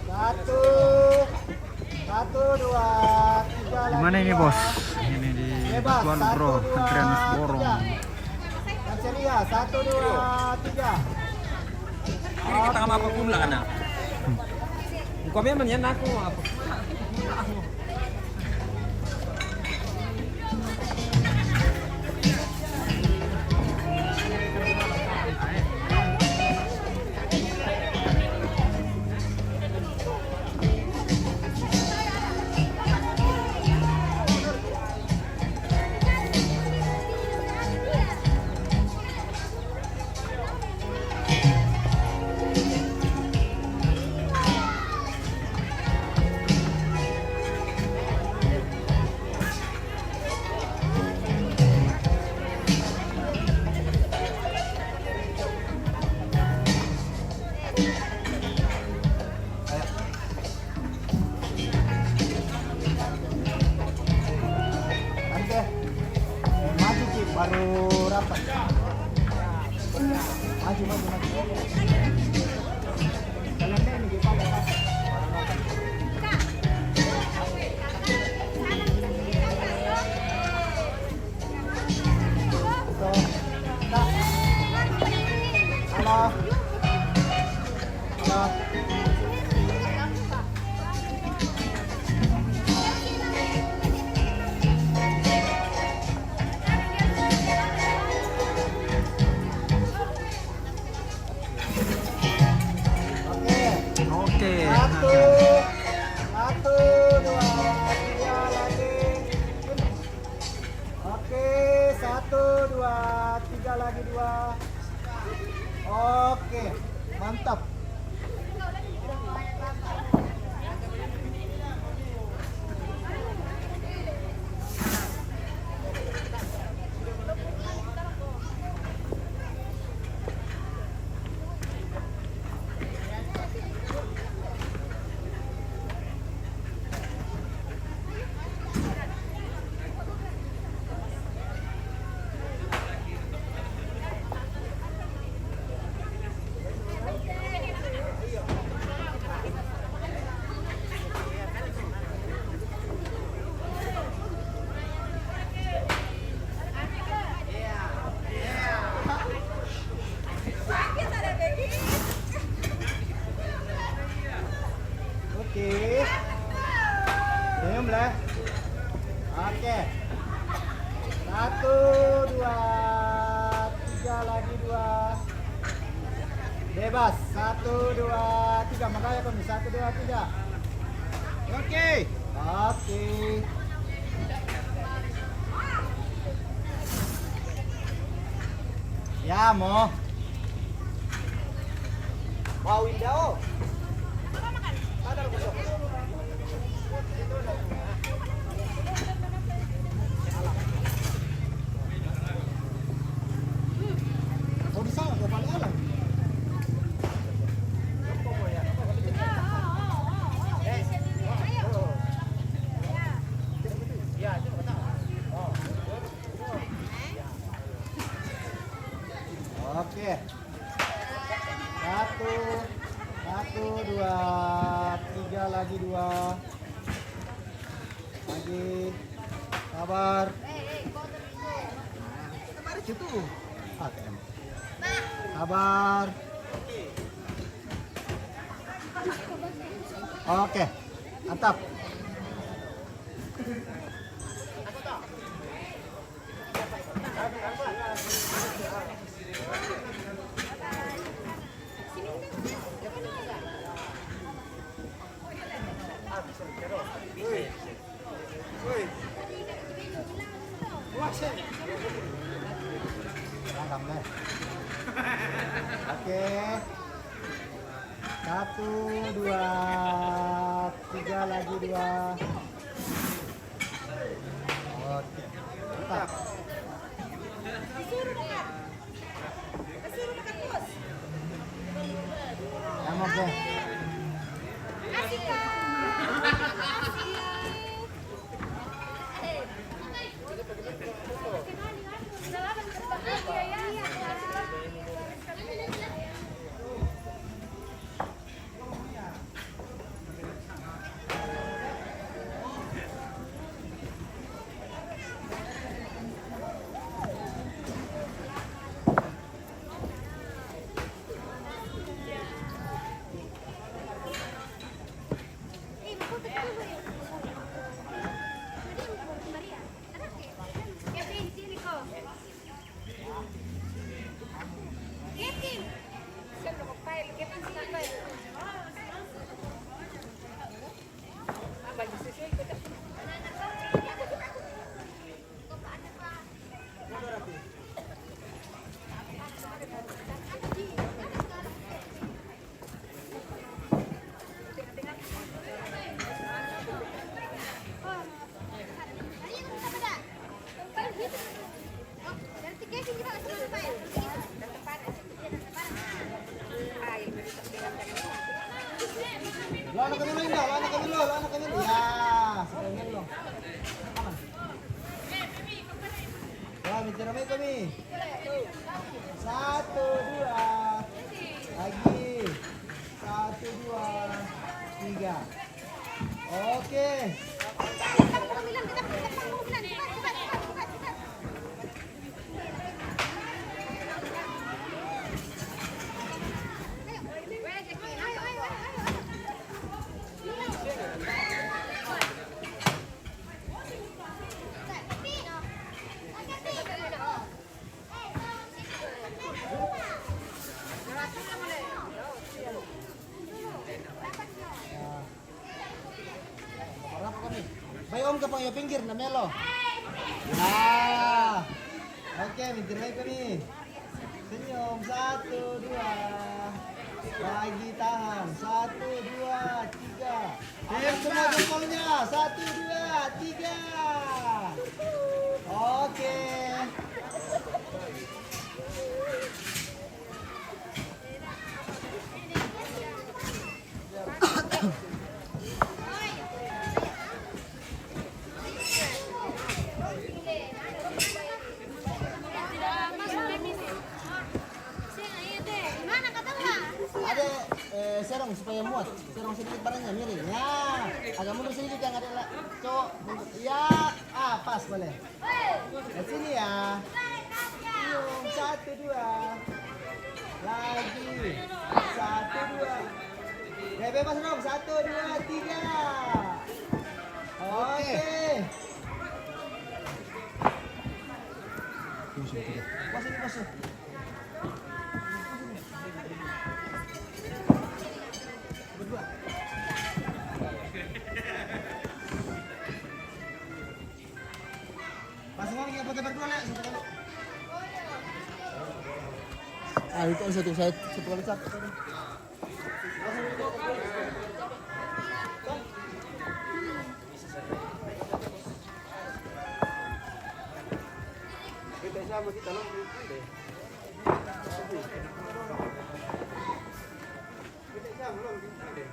1, 2, 3. Gimana ini bos? Ini di Tuan Bro, Adrianus Borong. Yang ceria, 1, 2, 3. Ini kita sama apa pun lah anak. Kau memang ya aku apa? Oke. Satu, dua, tiga lagi. Oke, 1, 2, 3 lagi 2. Oke, mantap. Oke. Senyum lah. Oke. 1, 2, 3 lagi 2. Bebas. 1, 2, 3. Makanya kamu 1, 2, 3. Oke. Oke. Ya mau. Wow, Window. Oh, bisa nggak paling alam? Oke. 1, 2, 3 lagi 2. Lagi. Sabar. Sabar situ. ATM. Sabar. Oke. Mantap. Oke. 1, 2, 3 lagi 2. Oke. Mantap. Yang oke. Lawan ke dulu Indah, lawan ke dulu. Ya, sekalian dong. Wah, bicara baik kami. 1, 2. Lagi. 1, 2, 3. Oke. senyum ke Pak pinggir na Melo. Ya. Oke, minggir lagi nih. Senyum 1 2. Lagi tahan 1 2 3. Angkat semua jempolnya 1 2 3. Oke. Ada serong supaya muat, serong sedikit barangnya miring. Ya, agak mundur sedikit yang ada cowok. Ya, pas boleh. Di sini ya. Senyum 1 2. Lagi 1 2. Ya bebas dong 1 2 3. Oke. Bos ini bos. Berdua. Pasang lagi foto berdua lah, satu kali. Itu satu kali satu. Kita sama kita deh. Kita sama deh.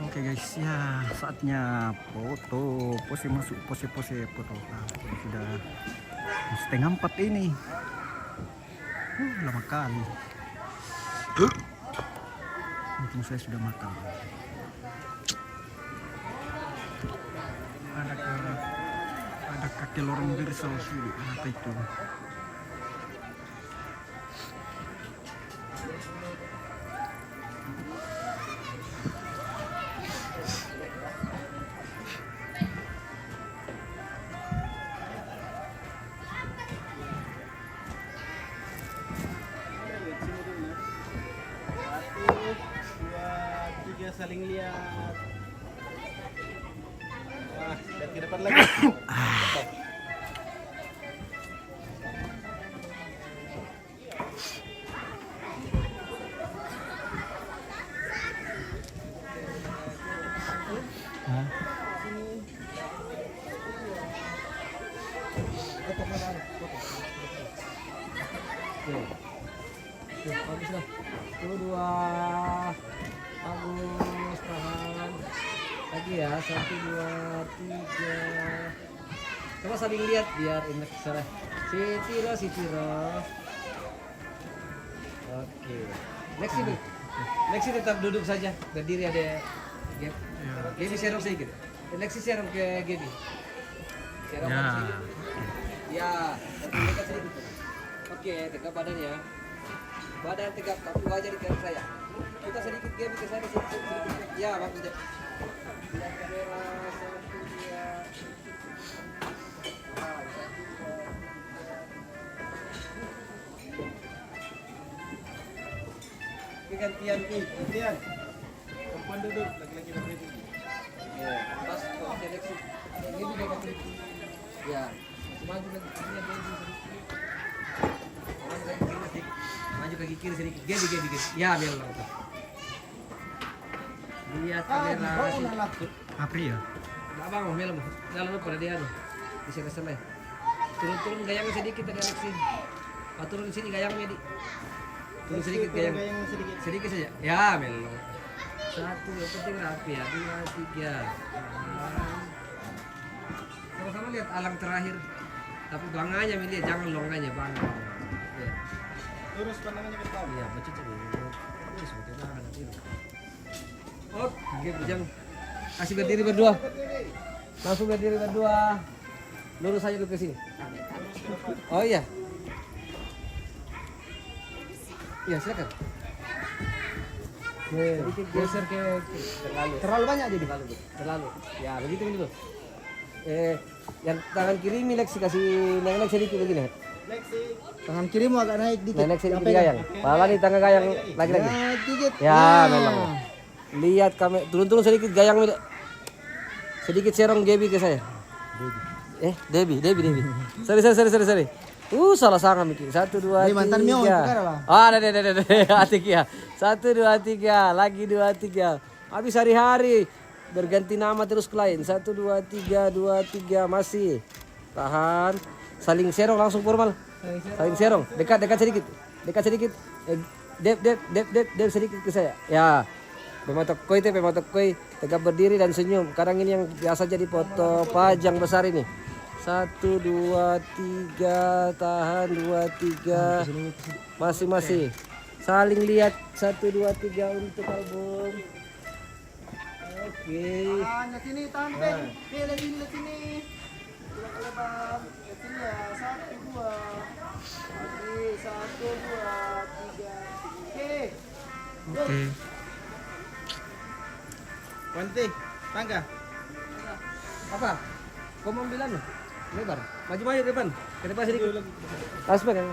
Oke guys, ya saatnya foto, pose masuk pose foto. Nah, sudah setengah 4 ini. Lama kali. Mungkin saya sudah makan. Ada kaki lorong birsal sini. Apa itu? Saling lihat. Wah, lihat ke depan lagi. Bagus lah. 2 bagus, tahan lagi ya, 1 2 3. Coba saling lihat biar enak salah. Si Tiro. Oke. Lexi tetap duduk saja, berdiri ada gap. Gaby serong sedikit. Lexi serong ke Gaby. Serong sedikit. Ya, dekat sedikit. Oke, tegak badan ya. Badan tegak, tapi wajah di kiri saya. Kita sedikit Gaby ke sana sedikit. Ya, bagus deh. Lihat kamera 1 2. Gantian. Kapan duduk lagi-lagi berdiri. Ya, pas seleksi. Ini juga berdiri. Ya, maju lagi sedikit. Maju kaki kiri sedikit. Gaby. Ya, biar langsung. Lihat kamera. Apri ya? Enggak bang, melem. Dalam pada dia nih. Bisa keselai. Turun gayangnya sedikit tadi Alexi. Turun sini gayangnya di. Turun sedikit gayang. Sedikit saja. Ya, melo. 1 yang penting rapi ya. 2 3. Sama-sama lihat alang terakhir. Tapi banganya lihat, jangan longanya bang. Ya. Terus pandangannya ke depan. Iya, baca cek dulu. Ini seperti mana nanti. Oke, bujang. Kasih berdiri berdua. Langsung berdiri berdua. Lurus aja dulu ke sini. Oh iya. Iya, silakan. Sedikit geser ke Terlalu banyak jadi. terlalu. Ya, begitu dulu. Yang tangan kiri Leksi kasih naik sedikit begini. Tangan kiri mau agak naik dikit. Naik sedikit Sampai gayang. Pala nih tangan gayang lagi-lagi. naik dikit. Ya, memang. Lihat kami turun ssedikit gayang sedikit serong Debbie ke saya. Debbie. Sorry. Salah sangat mikir. 1, 2, 3. mantan Mio, bukan apa? Ada. Atik ya. 1, 2, 3. Lagi 2, 3. Habis hari-hari berganti nama terus klien. 1, 2, 3 masih. Tahan. Saling serong langsung formal. Saling serong. Dekat sedikit. Dep sedikit ke saya. Ya. Pematok koi tegak berdiri dan senyum. Kadang ini yang biasa jadi foto pajang besar ini. 1, 2, 3, tahan 2, 3. Masih. Saling lihat 1, 2, 3 untuk album. Oke. Tahan ke sini, tahan Ben. Lihat sini. Tidak lebar. Ke sini ya. 1, 2. Lagi 1, 2, 3. Oke. Ganti. Tangga. Apa? Kau mau bilang loh? Lebar. Maju ke depan. Ke depan sedikit. Aspek ya.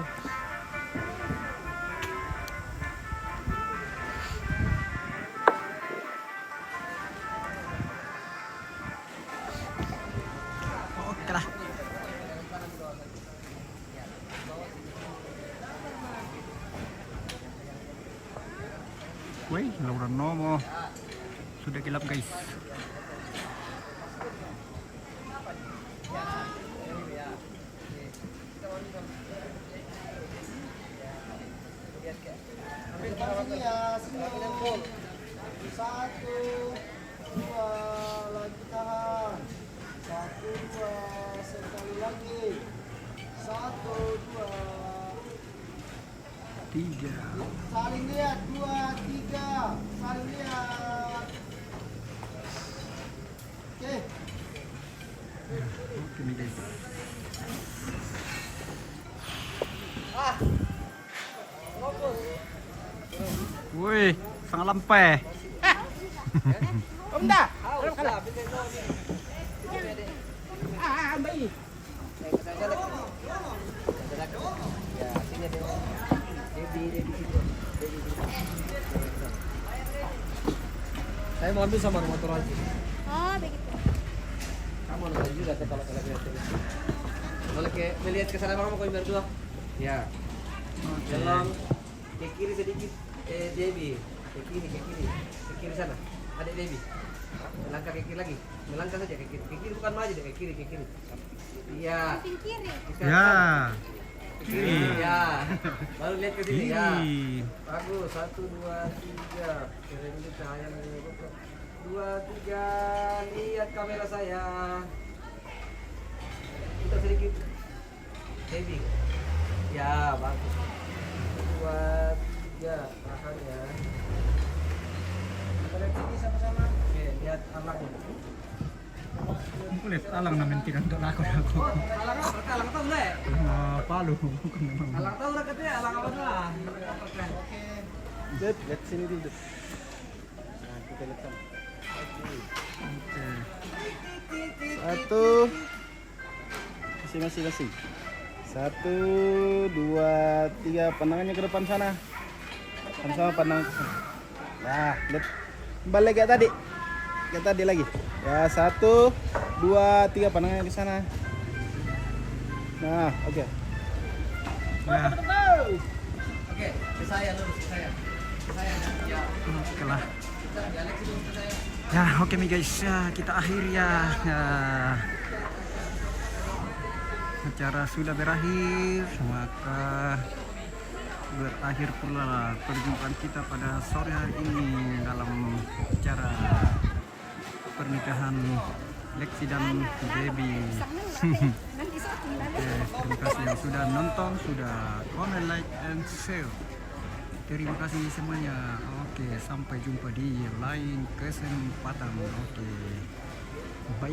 Oke lah. Wih, Laura Nomo sudah gelap guys. Sini ya, sini. 1, 2, lagi tahan. 1, 2, sekali lagi. 1, 2. 3. Saling lihat 2, 3. Saling lihat. Oke. Oke nih guys. Wih, sangat lampai. Om dah. Saya mau ambil sama motor aja. Oh, begitu. Kamu nonton juga saya kalau lihat TV. Boleh melihat ke sana kamu kau berdua. Ya. Jalan ke kiri sedikit. Debbie. Ke kiri sana. Ada Debbie. Melangkah ke kiri lagi. Melangkah saja ke kiri. Ke kiri bukan maju deh, ke kiri. Iya. Samping kiri. Ya. Kiri. Ya. Baru lihat ke sini ya. Ih. Bagus. 1, 2, 3. Keren ini cahaya nih. 2, 3. Lihat kamera saya. Kita sedikit. Debbie. Ya, bagus. 2, 3. Tahan ya. Kita lihat sini sama-sama. Oke, lihat alangnya. Kulit alang namin tinanto na ako. Alang tahu nggak ya? Palu, bukan memang. Alang tahu lah katanya, alang apa lah? Oke. Lihat sini dulu. Nah, kita lihat sama. Oke. 1. Masing-masing. 1, 2, 3. Pandangannya ke depan sana. Sama-sama pandang ke sana. Nah, lihat. Balik kayak tadi. Kayak tadi lagi. Ya, 1, 2, 3. Pandangannya ke sana. Nah, oke. Ya, Oke, ke saya dulu, ke saya. Ke saya ya. oke lah. Ya, Alex dulu ke saya. Ya, oke nih guys, ya, kita akhir ya. Acara sudah berakhir, maka berakhir pula perjumpaan kita pada sore hari ini dalam acara pernikahan Leksi dan Debbie. Oke, terima kasih yang sudah nonton, sudah comment, like, and share. Terima kasih semuanya. Oke, sampai jumpa di lain kesempatan. Oke, bye.